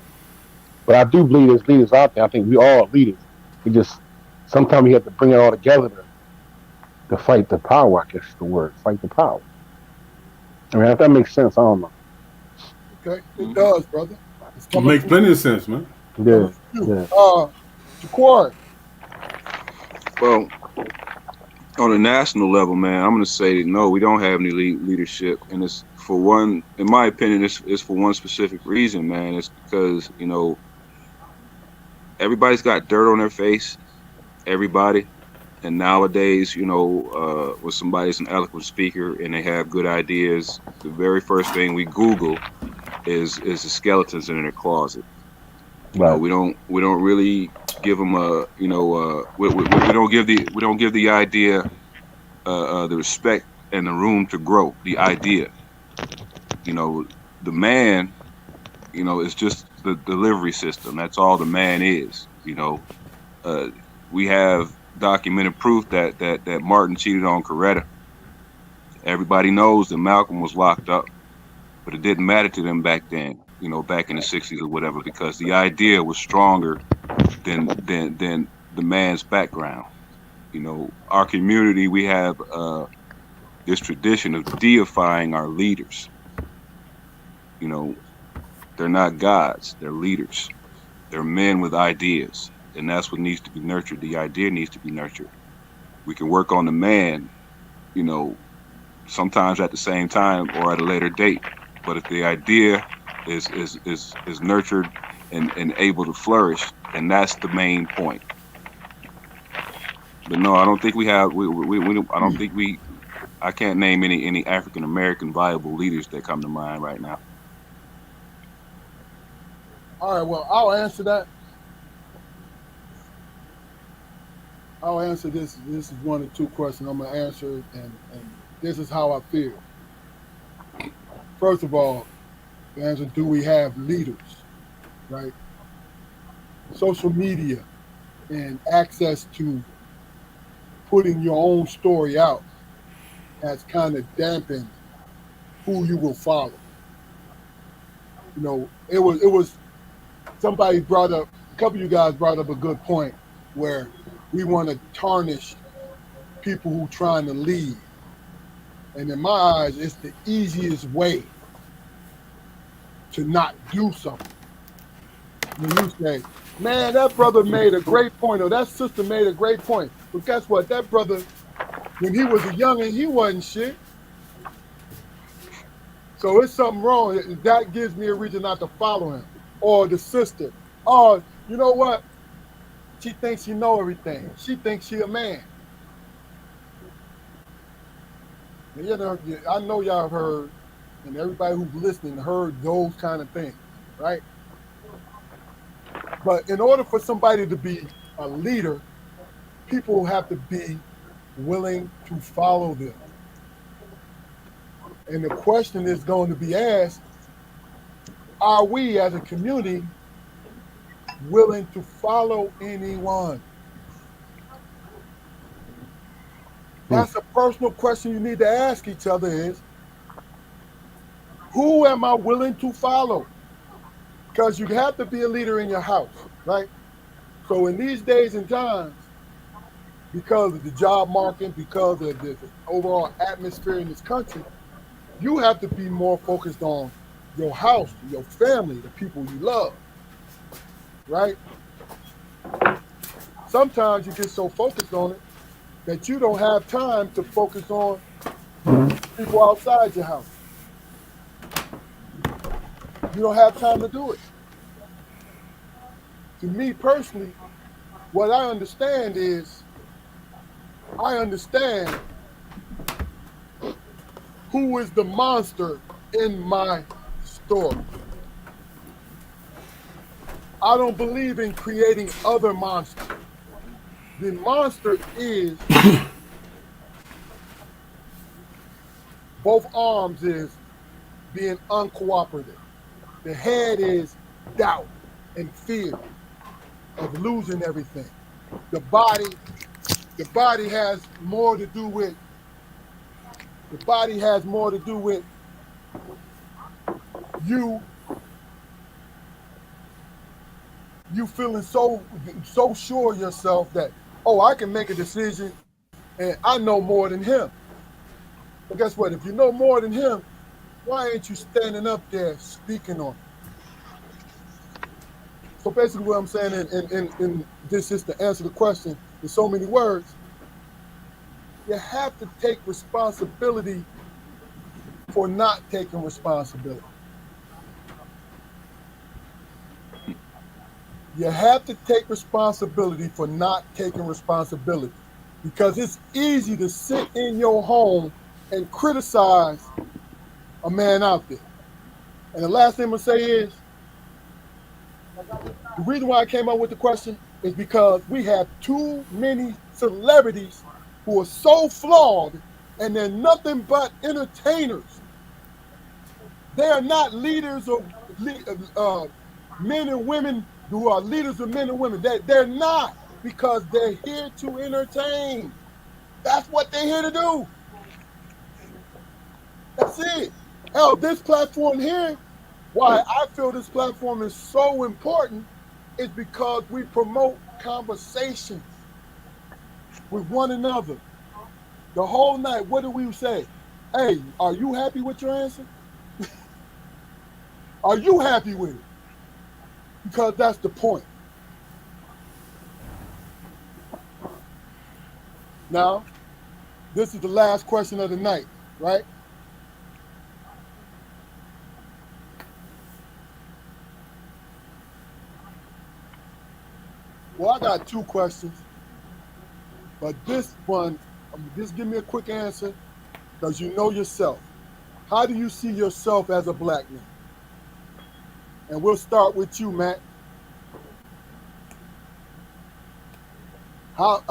But I do believe there's leaders out there. I think we all are leaders. We just sometimes we have to bring it all together to fight the power. I guess is the word, fight the power. I mean, if that makes sense, I don't know. Okay, it does, brother. It's It coming makes from plenty of sense, man. Yeah, you. yeah. Jaquari. Well, on a national level, man, I'm going to say no. We don't have any leadership, and it's for one. In my opinion, it's for one specific reason, man. It's because everybody's got dirt on their face. Everybody. And nowadays, when somebody's an eloquent speaker and they have good ideas, the very first thing we Google is the skeletons in their closet. Right. We don't really give them we don't give the idea the respect and the room to grow. The idea, the man, is just the delivery system. That's all the man is. We have documented proof that Martin cheated on Coretta. Everybody knows that Malcolm was locked up, but it didn't matter to them back then, back in the 60s or whatever, because the idea was stronger than the man's background. Our community, we have this tradition of deifying our leaders. They're not gods, they're leaders. They're men with ideas, and that's what needs to be nurtured. The idea needs to be nurtured. We can work on the man, you know, sometimes at the same time or at a later date. But if the idea is nurtured and able to flourish, then that's the main point. But no, I don't think we have. I don't think we. I can't name any African American viable leaders that come to mind right now. All right, well, I'll answer that. I'll answer this. This is one or two questions I'm going to answer, and this is how I feel. First of all, the answer, do we have leaders, right? Social media and access to putting your own story out has kind of dampened who you will follow. It was somebody brought up, a couple of you guys brought up a good point where we want to tarnish people who trying to lead. And in my eyes, it's the easiest way to not do something. When you say, man, that brother made a great point, or that sister made a great point. But guess what? That brother, when he was a youngin', he wasn't shit. So it's something wrong. That gives me a reason not to follow him. Or the sister. Oh, you know what? She thinks she know everything. She thinks she a man. And I know y'all have heard, and everybody who's listening heard those kind of things, right? But in order for somebody to be a leader, people have to be willing to follow them. And the question is going to be asked, are we as a community willing to follow anyone? That's a personal question you need to ask each other is, who am I willing to follow? Because you have to be a leader in your house, right? So in these days and times, because of the job market, because of the overall atmosphere in this country, you have to be more focused on your house, your family, the people you love, right? Sometimes you get so focused on it that you don't have time to focus on people outside your house. You don't have time to do it. To me personally, what I understand is, I understand who is the monster in my story. I don't believe in creating other monsters. The monster is both arms is being uncooperative. The head is doubt and fear of losing everything. The body has more to do with you feeling so sure of yourself that, oh, I can make a decision and I know more than him. But guess what? If you know more than him, why ain't you standing up there speaking on it? So basically what I'm saying, and this is to answer the question in so many words, you have to take responsibility for not taking responsibility. You have to take responsibility for not taking responsibility, because it's easy to sit in your home and criticize a man out there. And the last thing I'm gonna say is, the reason why I came up with the question is because we have too many celebrities who are so flawed and they're nothing but entertainers. They are not leaders of men and women who are leaders of men and women. They're not, because they're here to entertain. That's what they're here to do. That's it. Hell, this platform here, why I feel this platform is so important is because we promote conversations with one another. The whole night, what do we say? Hey, are you happy with your answer? Are you happy with it? Because that's the point. Now, this is the last question of the night, right? Well, I got two questions, but this one, just give me a quick answer, because you know yourself. How do you see yourself as a black man? And we'll start with you, Matt. How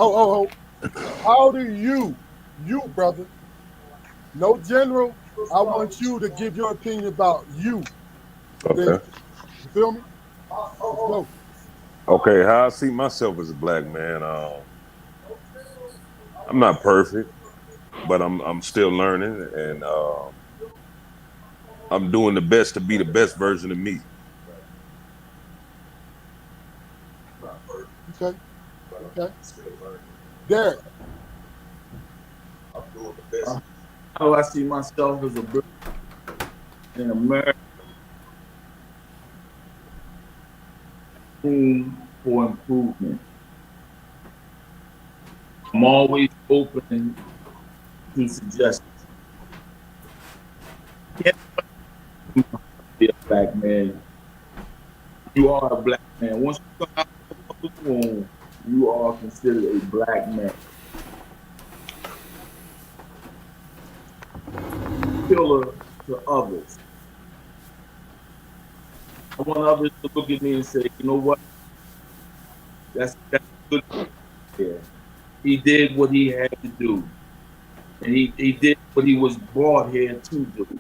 do you, brother, no general, I want you to give your opinion about you. Okay. You feel me? Let's go. Okay, how I see myself as a black man, I'm not perfect, but I'm still learning, and I'm doing the best to be the best version of me. Okay. Derek. How I see myself as a British in America, room for improvement. I'm always open to suggestions. Can't be a black man. You are a black man. Once you come out of the womb, you are considered a black man. Pillar to others. I want others to look at me and say, you know what? That's good. Yeah. He did what he had to do. And he did but he was bald head too, dude.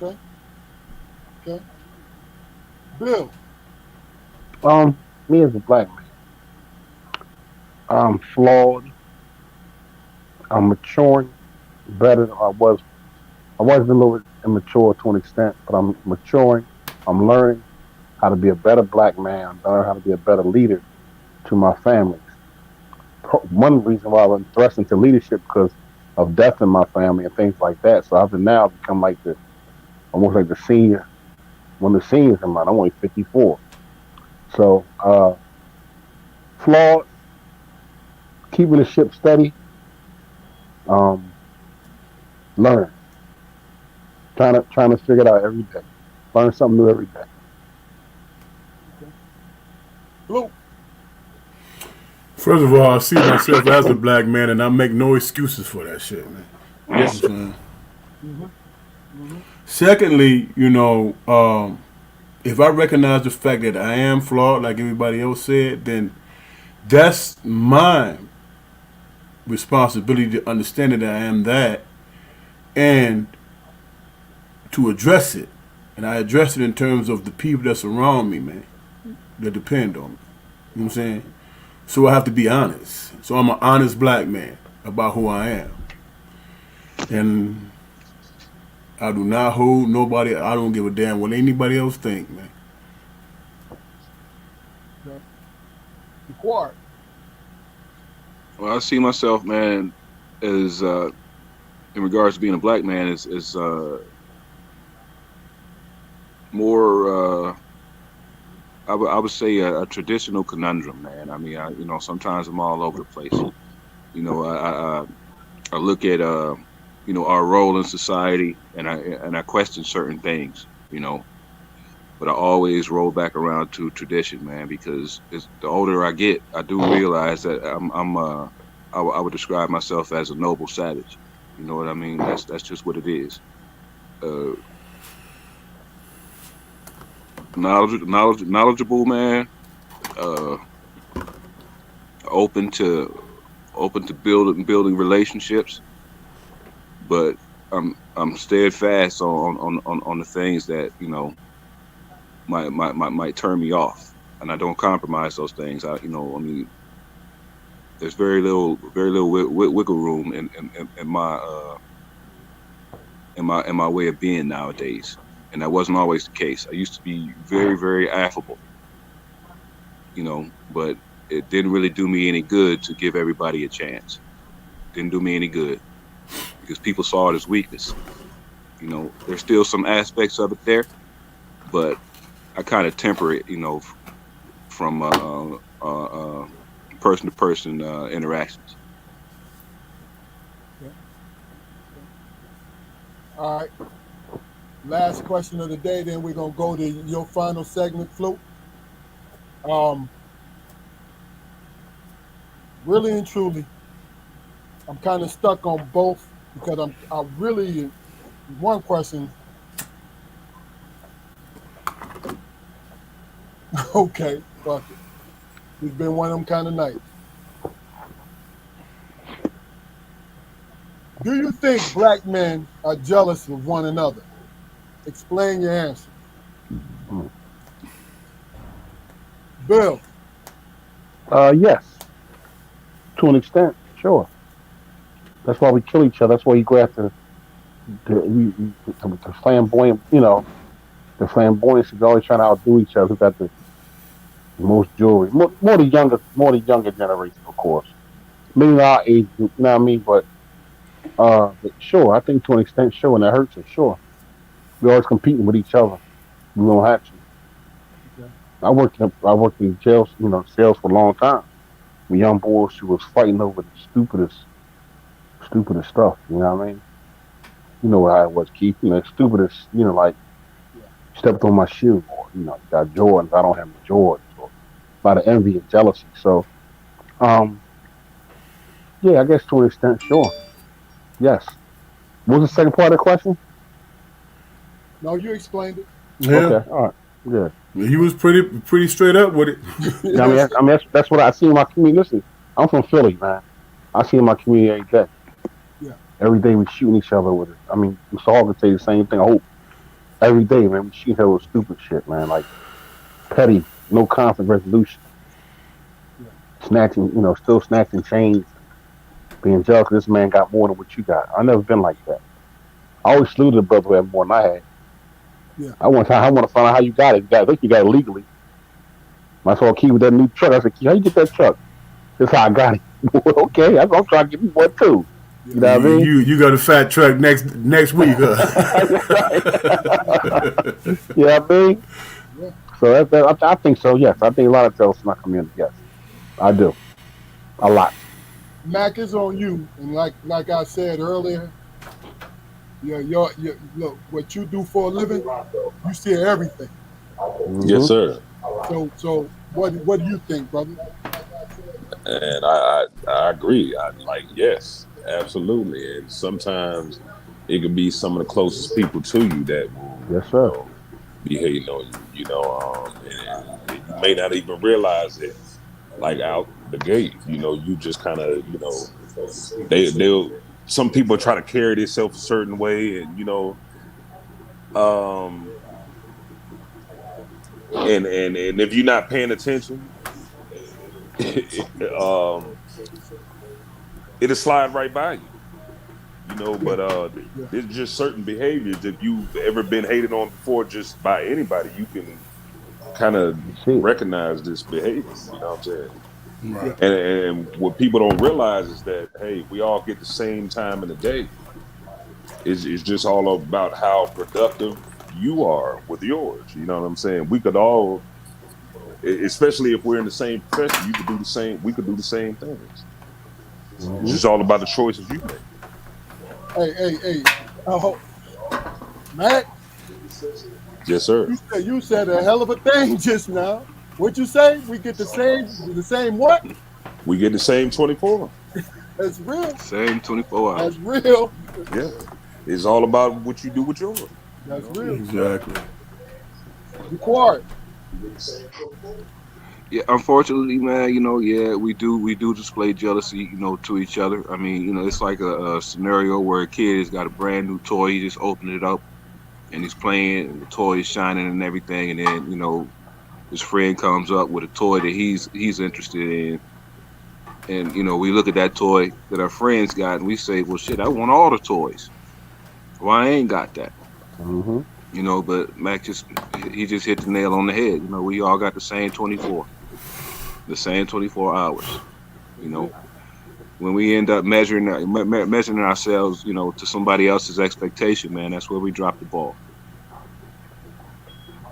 Okay. Okay. Bill. Me as a black man, I'm flawed. I'm maturing better than I was. I was a little immature to an extent, but I'm maturing. I'm learning how to be a better black man. I'm learning how to be a better leader to my families. One reason why I'm thrust into leadership because of death in my family and things like that. So I've now become like the almost like the senior, one of the seniors in mine. I'm only 54. So flawed, keeping the ship steady, um, learn, trying to figure it out every day. Learn something new every day. Blue. First of all, I see myself as a black man, and I make no excuses for that shit, man. Yes, sir. Secondly, if I recognize the fact that I am flawed, like everybody else said, then that's my responsibility to understand that I am that and to address it. And I address it in terms of the people that surround me, man, that depend on me. You know what I'm saying? So I have to be honest. So I'm an honest black man about who I am. And I do not hold nobody. I don't give a damn what anybody else think, man. The Quart. Well, I see myself, man, as in regards to being a black man, is more. I would say a traditional conundrum, man. I mean, sometimes I'm all over the place. I look at our role in society, and I question certain things, but I always roll back around to tradition, man, because the older I get, I do realize that I would describe myself as a noble savage. You know what I mean? That's just what it is. Knowledgeable, man. Open to building relationships, but I'm steadfast on the things that might turn me off, and I don't compromise those things. There's very little wiggle room in my way of being nowadays, and that wasn't always the case. I used to be very, very affable, but it didn't really do me any good to give everybody a chance. Didn't do me any good because people saw it as weakness. There's still some aspects of it there, but I kind of temper it, from person to person interactions. Okay. All right. Last question of the day, then we're gonna go to your final segment, Flo. Really and truly, I'm kind of stuck on both because I really one question. Okay, fuck it. It's been one of them kind of nights. Do you think black men are jealous of one another? Explain your answer. Bill. Yes, to an extent, sure. That's why we kill each other. That's why you go after the flamboyant, the flamboyance is always trying to outdo each other. Who got the most jewelry? More the younger generation, of course. Maybe our age group, you know what I mean? But sure, I think to an extent, sure, and that hurts us, sure. We're always competing with each other. We don't have to. Okay. I worked in jails, sales for a long time. With young boys who was fighting over the stupidest stuff. You know what I mean? You know how it was, Keith. Stupidest. Like stepped on my shoe, or you got Jordans. I don't have the Jordans, or a lot of envy and jealousy. So, yeah, I guess to an extent, sure. Yes. What was the second part of the question? No, you explained it. Yeah. Okay. All right. Good. He was pretty straight up with it. I mean, that's what I see in my community. Listen, I'm from Philly, man. I see my community every day. Yeah. Every day we shooting each other with it. I mean, Mr. Hall can say the same thing. I hope every day, man, we shoot each other with stupid shit, man. Like petty, no conflict resolution, Yeah. snatching, still snatching chains, being jealous 'cause this man got more than what you got. I never been like that. I always saluted a brother who had more than I had. Yeah. I want to find out how you got it. I think you got it legally. I saw Key with that new truck. I said, Key, how you get that truck? That's how I got it. Okay, I'm trying to get me one too. Yeah. You know what I mean? You got a fat truck next week, huh? You know what I mean? Yeah. So I think so. Yes, I think a lot of jealousy in my community. Yes, I do. A lot. Mac is on you, and like I said earlier, look, what you do for a living, you see everything. Yes, Hmm. sir. So what do you think, brother? And I agree. I like yes, absolutely. And sometimes it can be some of the closest people to you that will, Yes, sir. be hating on you. And you may not even realize it. Like out the gate, you just kind of, they'll. Some people try to carry themselves a certain way, and um, and if you're not paying attention, um, it'll slide right by you. Yeah. But Yeah. there's just certain behaviors. If you've ever been hated on before, just by anybody, you can kind of You see it. recognize this behavior. You know what I'm saying? Yeah. Right. And what people don't realize is that hey, we all get the same time in the day. It's just all about how productive you are with yours. You know what I'm saying? We could all, especially if we're in the same profession, you could do the same. We could do the same things. It's Hmm. just all about the choices you make. Hey. Oh, Mac, Yes, sir. you said a hell of a thing just now. What'd you say? We get the same what? We get the same 24. That's real. Same 24 That's hours. real. Yeah. It's all about what you do with yours. That's real. Exactly. You quiet. Yeah, unfortunately, man, yeah, we do display jealousy, to each other. I mean, it's like a scenario where a kid has got a brand new toy, he just opened it up and he's playing, and the toy is shining and everything, and then his friend comes up with a toy that he's interested in, and we look at that toy that our friends got, and we say, well, shit, I want all the toys. Well, I ain't got that. Hmm. But Mac he just hit the nail on the head. We all got the same 24 hours. You That's it. know, when we end up measuring ourselves, to somebody else's expectation, man, that's where we drop the ball.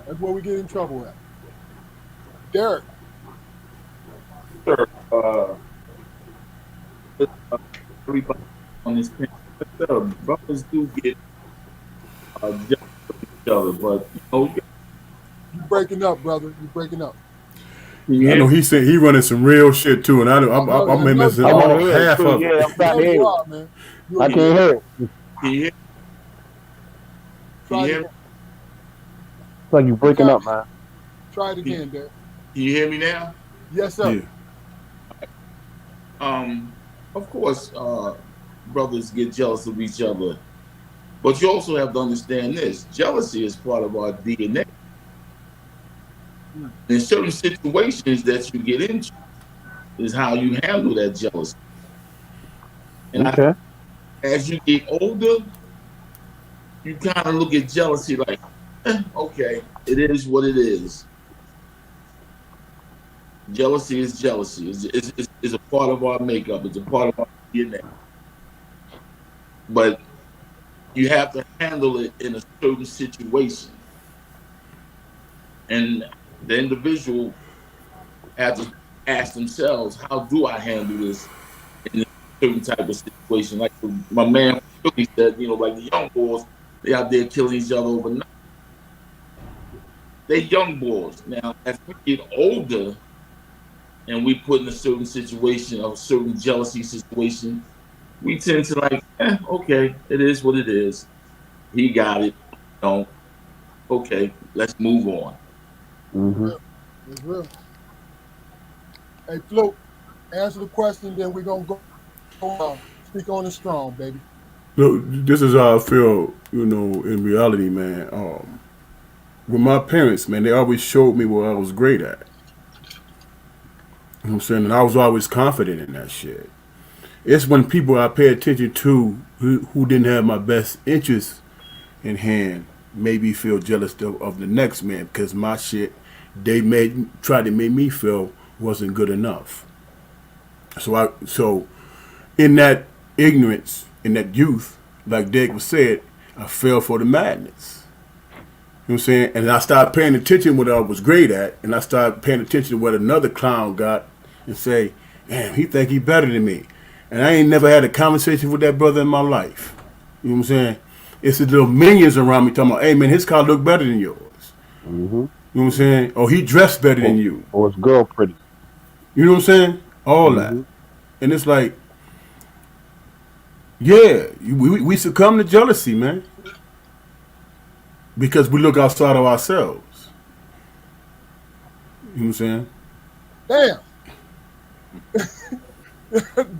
That's where we get in trouble at. Derek, Sir, everybody on this panel, brothers do get jealous of each other, but you breaking up, brother. You breaking up. can you I hear know me? he said he running some real shit too, and I I may know miss you I want are. to all hear it half too. of it. Yeah, I'm I trying know to hear you it. are, man. I Can can't you, hear it. can you hear, can Try you it hear me? again. It's like you You breaking got up, man. try it Can, again, Derek. can you hear me now? Yes, sir. Yeah. Um, of course, brothers get jealous of each other, but you also have to understand this: jealousy is part of our DNA. Mm. In certain situations that you get into, is how you handle that jealousy. And I, Okay. as you get older, you kind of look at jealousy like, okay, it is what it is. Jealousy is jealousy. It's a part of our makeup. It's a part of our DNA. But you have to handle it in a certain situation. And the individual has to ask themselves, how do I handle this in a certain type of situation? Like my man Philly said, like the young boys, they out there killing each other overnight. They young boys. Now, as we get older and we put in a certain situation, a certain jealousy situation, we tend to like, okay, it is what it is. He got it. Don't. Okay, let's move on. That's Hmm. real. That's real. Hey, Flo, Answer the question, then we're gonna go speak on the strong, baby. No, this is how I feel, in reality, man. With my parents, man, they always showed me what I was great at. You know what I'm saying? And I was always confident in that shit. It's when people I pay attention to who didn't have my best interests in hand made me feel jealous of the next man because my shit they tried to make me feel wasn't good enough. So in that ignorance, in that youth, like Dick was said, I fell for the madness. You know what I'm saying? And I started paying attention to what I was great at, and I started paying attention to what another clown got and say, damn, he think he better than me. And I ain't never had a conversation with that brother in my life. You know what I'm saying? It's the little minions around me talking about, hey man, his car look better than yours. Mm-hmm. You know what I'm saying? Or he dressed better than you. Or his girl pretty. You know what I'm saying? All that. And it's like, yeah, we succumb to jealousy, man. Because we look outside of ourselves. You know what I'm saying? Damn.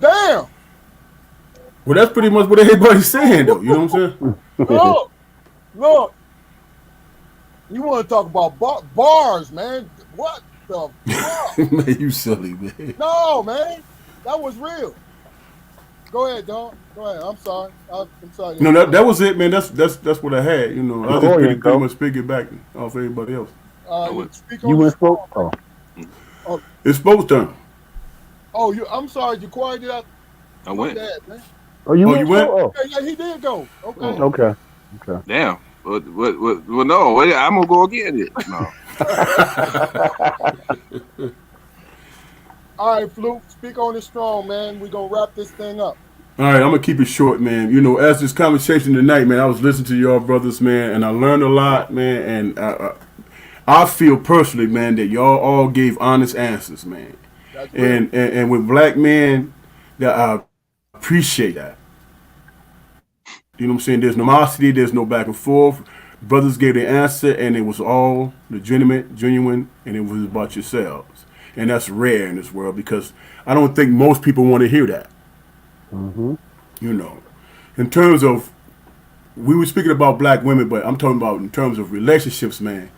Damn. Well, that's pretty much what everybody's saying, though. You know what I'm saying? Look. You want to talk about bars, man. What the fuck? Man, you silly, man. No, man. That was real. Go ahead, dog. Go ahead. I'm sorry. I'm sorry. No, that was it, man. That's what I had. You know, I just pretty much piggyback off everybody else. You went for? Oh. It's supposed to. Oh, I'm sorry. Ja'Quari, did I went. Bad, man. Oh, you went? Oh. Yeah, he did go. Okay. Okay. Damn. Well, no. I'm gonna go again. No. All right, Fluke. Speak on it strong, man. We're gonna wrap this thing up. All right, I'm gonna keep it short, man. You know, as this conversation tonight, man, I was listening to y'all brothers, man, and I learned a lot, man. And I feel personally, man, that y'all all gave honest answers, man. And with black men, that I appreciate that. You know what I'm saying? There's no animosity, there's no back and forth. Brothers gave their answer, and it was all legitimate, genuine, and it was about yourselves. And that's rare in this world because I don't think most people want to hear that. Mm-hmm. You know, in terms of, we were speaking about black women, but I'm talking about in terms of relationships, man.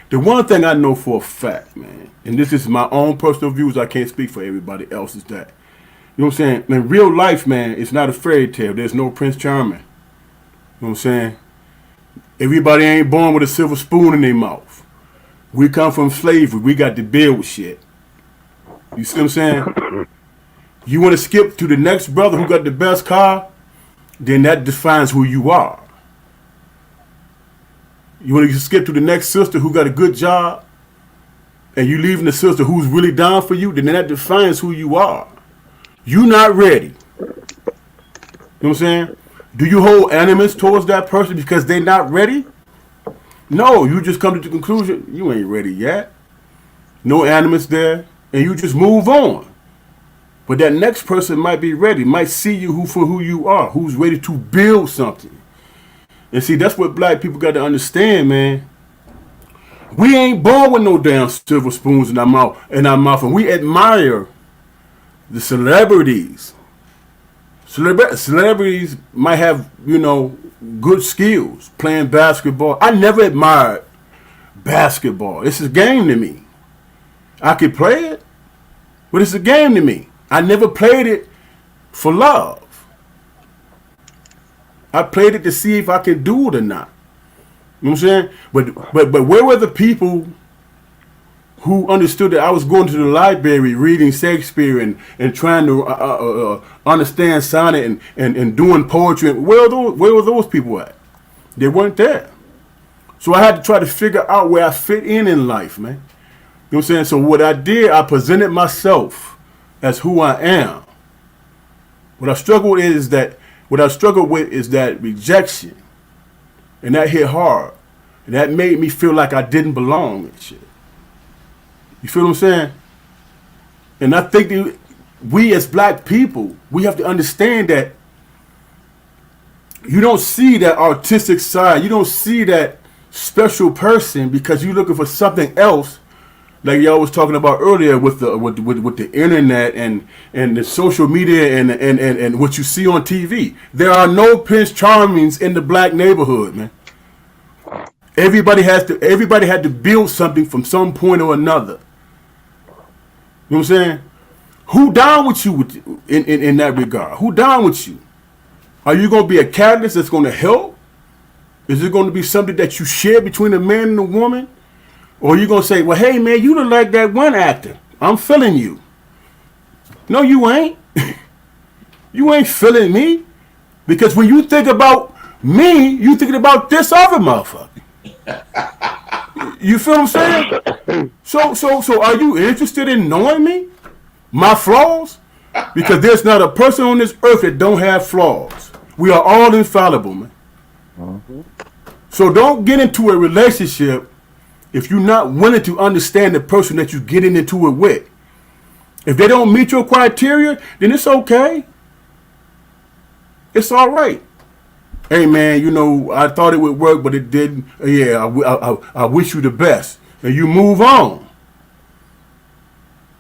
The one thing I know for a fact, man, and this is my own personal views, I can't speak for everybody else, is that, you know what I'm saying? In real life, man, it's not a fairy tale. There's no Prince Charming. You know what I'm saying? Everybody ain't born with a silver spoon in their mouth. We come from slavery. We got to deal with shit. You see what I'm saying? You want to skip to the next brother who got the best car, then that defines who you are. You want to skip to the next sister who got a good job, and you leaving the sister who's really down for you, then that defines who you are. You not ready. You know what I'm saying? Do you hold animus towards that person because they not ready? No, you just come to the conclusion, you ain't ready yet. No animus there, and you just move on. But that next person might be ready, might see you for who you are, who's ready to build something. And see, that's what black people got to understand, man. We ain't born with no damn silver spoons in our mouth, and we admire the celebrities. Celebrities might have, good skills playing basketball. I never admired basketball. It's a game to me. I could play it, but it's a game to me. I never played it for love. I played it to see if I could do it or not. You know what I'm saying? But where were the people who understood that I was going to the library, reading Shakespeare and trying to understand sonnet and doing poetry? Where were those people at? They weren't there. So I had to try to figure out where I fit in life, man. You know what I'm saying? So what I did, I presented myself as who I am. What I struggled with is that rejection. And that hit hard. And that made me feel like I didn't belong and shit. You feel what I'm saying? And I think that we as black people, we have to understand that you don't see that artistic side. You don't see that special person because you're looking for something else like y'all was talking about earlier with the internet and the social media and what you see on TV. There are no Prince Charmings in the black neighborhood, man. Everybody had to build something from some point or another. You know what I'm saying? Who down with you in that regard? Who down with you? Are you going to be a catalyst that's going to help? Is it going to be something that you share between a man and a woman? Or are you going to say, well, hey, man, you look like that one actor. I'm feeling you. No, you ain't. You ain't feeling me. Because when you think about me, you thinking about this other motherfucker. You feel what I'm saying? So are you interested in knowing me? My flaws? Because there's not a person on this earth that don't have flaws. We are all infallible, man. Mm-hmm. So don't get into a relationship if you're not willing to understand the person that you're getting into it with. If they don't meet your criteria, then it's okay. It's all right. Hey, man, you know, I thought it would work, but it didn't. Yeah, I wish you the best. And you move on.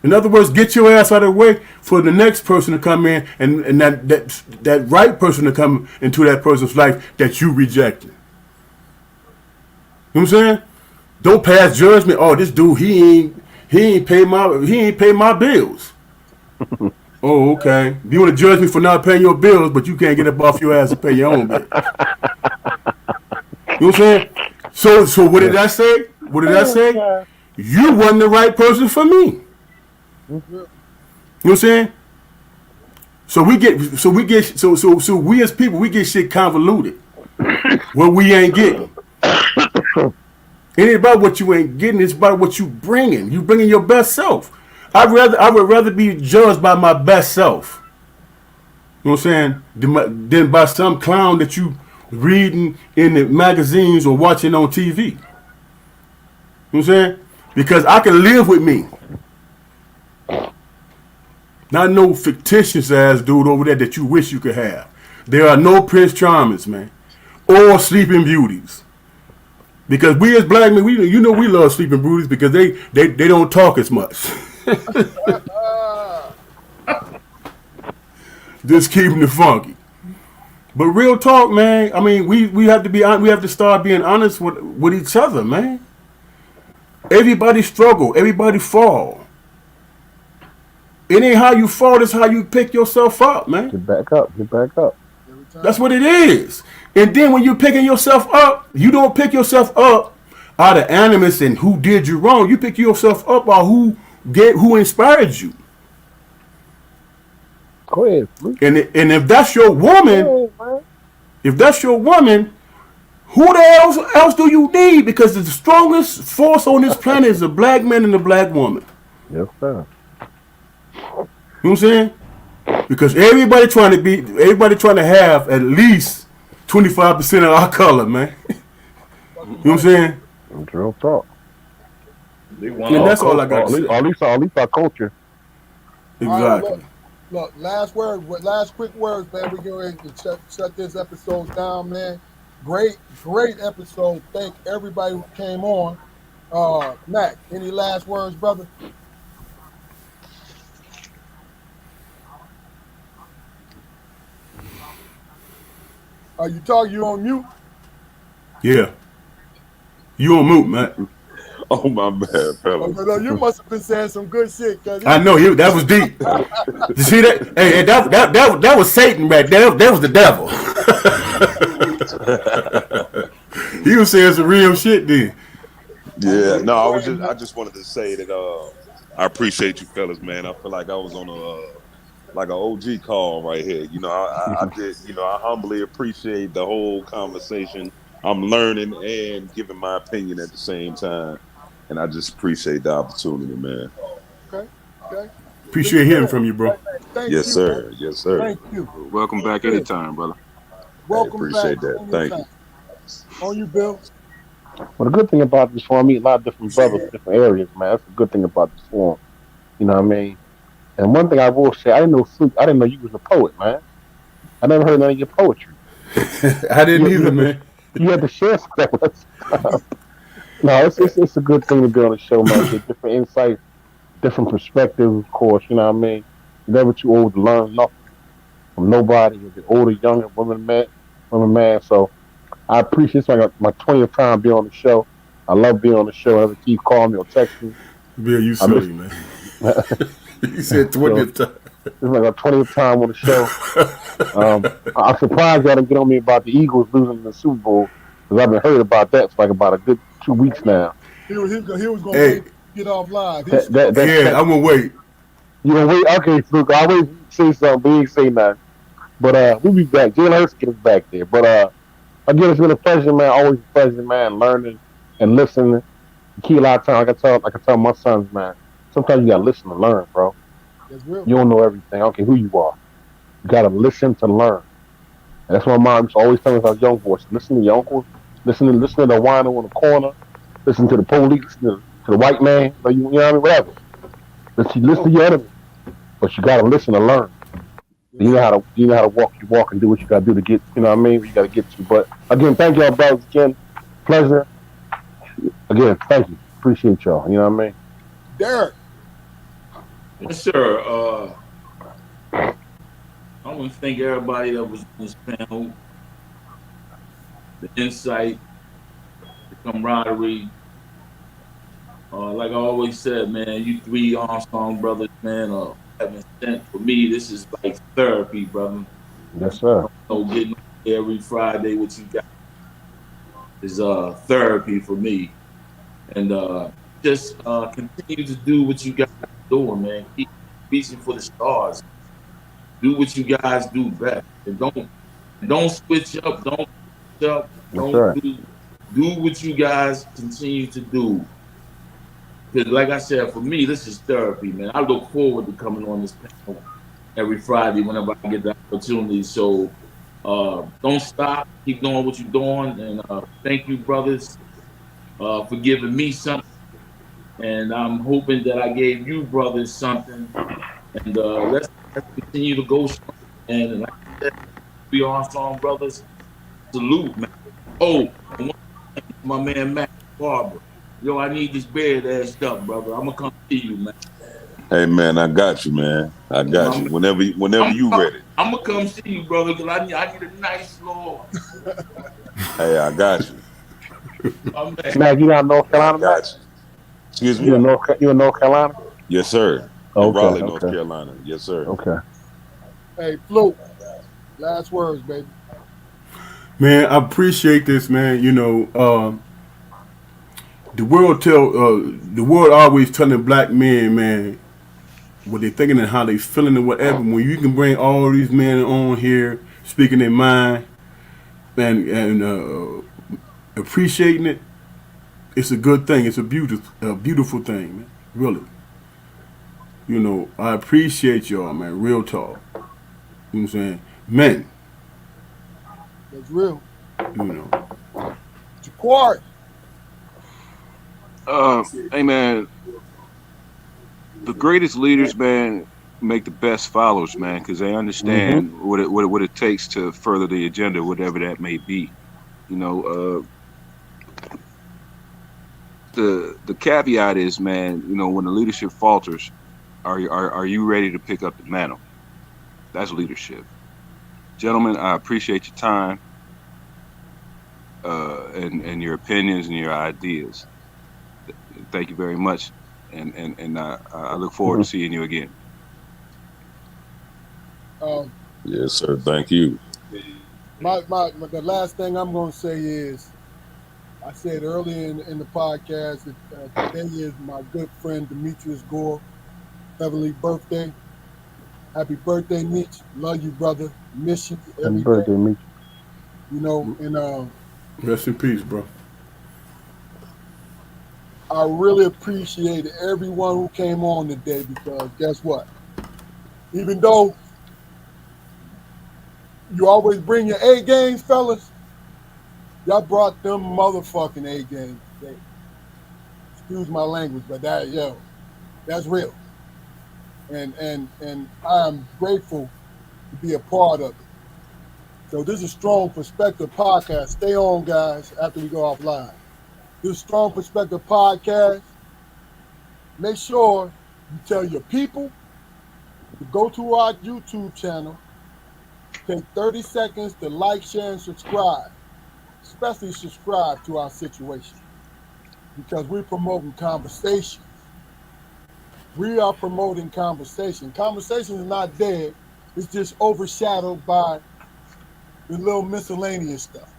In other words, get your ass out of the way for the next person to come in and that right person to come into that person's life that you rejected. You know what I'm saying? Don't pass judgment. Oh, this dude, he ain't pay my bills. Oh, okay. You want to judge me for not paying your bills, but you can't get up off your ass and pay your own bill. You know what I'm saying? So what did I say? What did I say? You wasn't the right person for me. You know what I'm saying? So we as people, we get shit convoluted. What we ain't getting. It ain't about what you ain't getting, it's about what you bringing. You bringing your best self. I would rather be judged by my best self. You know what I'm saying? Than by some clown that you reading in the magazines or watching on TV. You know what I'm saying? Because I can live with me. Not no fictitious ass dude over there that you wish you could have. There are no Prince Charmings, man. Or Sleeping Beauties. Because we as black men, we love Sleeping Beauties because they don't talk as much. Just keeping it funky. But real talk, man. I mean, we have to start being honest with each other, man. Everybody struggle. Everybody fall. It ain't how you fall. It's how you pick yourself up, man. Get back up. Get back up. That's what it is. And then when you're picking yourself up, you don't pick yourself up out of animus and who did you wrong. You pick yourself up by who inspired you. Go ahead. And if that's your woman, who the else do you need? Because the strongest force on this planet is a black man and a black woman. Yes, sir. You know what I'm saying? Because everybody trying to have at least 25% of our color, man. You know what I'm saying? Real talk. And that's all I got to say. At least our culture. Exactly. Right, look, last quick words, man. We're going to shut this episode down, man. Great episode. Thank everybody who came on. Mac, any last words, brother? Are you talking? You on mute? Yeah. You on mute, man. Oh, my bad, fella. No, you must have been saying some good shit. I know that was deep. You see that? Hey, that was Satan back there. That was the devil. He was saying some real shit then. Yeah, no, I just wanted to say that I appreciate you fellas, man. I feel like I was on like an OG call right here. You know, I did. You know, I humbly appreciate the whole conversation. I'm learning and giving my opinion at the same time, and I just appreciate the opportunity, man. Okay. Appreciate hearing from you, bro. Yes, sir. Yes, sir. Thank you. Welcome back anytime, brother. Welcome appreciate back. that. Thank you. On you, Bill. Well, the good thing about this forum, I meet a lot of different brothers, different areas, man. That's the good thing about this forum. You know what I mean? And one thing I will say, I didn't know you was a poet, man. I never heard none of your poetry. I didn't either, man. You had to share some of that stuff. No, it's a good thing to be on the show, man. Get different insights, different perspectives, of course. You know what I mean? You're never too old to learn nothing from nobody. You're older, younger, women, man. So I appreciate it's like my 20th time being on the show. I love being on the show. Whenever Keith call me or text me, Bill, you I miss. silly, man. You said So 20th time. it's like my 20th time on the show. I'm surprised y'all didn't get on me about the Eagles losing the Super Bowl because I've been heard about that for like about a good 2 weeks now. He was going to Hey, wait to get off live. He's That still that that, yeah, that I'm gonna wait. you know wait okay, Fluke. I always say something, but he ain't say nothing. But we'll be back. Jalen Hurts get us back there. But again, it's been a pleasure, man. Always a pleasure, man. Learning and listening. The key a lot of time, like I tell my sons, man. Sometimes you gotta listen to learn, bro. That's real. You don't know everything. I don't care who you are. You gotta listen to learn. And that's what my mom used to always tell us as young boys. Listen to your uncles. Listen to the wino in the corner. Listen to the police. To the white man. You know what I mean? Whatever. Listen to your enemy. But you gotta listen to learn. You know how to walk your walk and do what you gotta do to get. You know what I mean? Where you gotta get to. But again, thank y'all, brothers. Again, pleasure. Again, thank you. Appreciate y'all. You know what I mean? Derek. Yes, sir. I want to thank everybody that was in this panel. The insight, the camaraderie. Like I always said, man, you three Armstrong brothers, man, having sent for me, this is like therapy, brother. Yes, sir. Getting every Friday what you got is therapy for me. And just continue to do what you guys are doing, man. Keep reaching for the stars. Do what you guys do best. And don't switch up. Don't switch up. Don't do what you guys continue to do. Because like I said, for me, this is therapy, man. I look forward to coming on this panel every Friday whenever I get the opportunity. So don't stop. Keep doing what you're doing. And thank you, brothers, for giving me something. And I'm hoping that I gave you brothers something. And let's continue to go strong. And like I said, we Armstrong brothers, salute, man. Oh, and my man Matt Barber. Yo, I need this beard ashed up, brother. I'm gonna come see you, man. Hey man, I got you, man. I got you. Whenever you ready. I'm gonna come see you, brother, because I need a nice little. Hey, I got you. Mac, you got North Carolina? I got you. Excuse me. You in North Carolina? Yes, sir. Okay, in Raleigh, North Carolina. Yes, sir. Okay. Hey, Flo, last words, baby. Man, I appreciate this, man. You know, the world always telling black men, man, what they thinking and how they feeling and whatever. When you can bring all these men on here speaking their mind and appreciating it, it's a good thing. It's a beautiful thing, man. Really. You know, I appreciate y'all, man. Real talk. You know what I'm saying? Men. That's real. You know. Jaquart. Hey man, the greatest leaders, man, make the best followers, man, because they understand what it takes to further the agenda, whatever that may be. You know, the caveat is, man, you know, when the leadership falters, are you ready to pick up the mantle? That's leadership. Gentlemen, I appreciate your time and your opinions and your ideas. Thank you very much, and I look forward to seeing you again. Yes, sir. Thank you. The last thing I'm going to say is, I said earlier in the podcast that today is my good friend Demetrius Gore, heavenly birthday. Happy birthday, Meech. Love you, brother. Miss you every Happy birthday, Meech. You know, and rest in peace, bro. I really appreciate everyone who came on today because guess what? Even though you always bring your A games, fellas, y'all brought them motherfucking A games today. Excuse my language, but that's real. And I'm grateful to be a part of it. So this is Strong Perspective Podcast. Stay on, guys, after we go off live. this Strong Perspective podcast. Make sure you tell your people to go to our YouTube channel. Take 30 seconds to like, share, and subscribe. Especially subscribe to our situation, because we're promoting conversation. We are promoting conversation. Conversation is not dead. It's just overshadowed by the little miscellaneous stuff.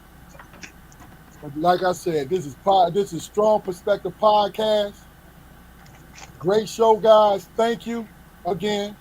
But like I said, this is Strong Perspective Podcast. Great show, guys. Thank you again.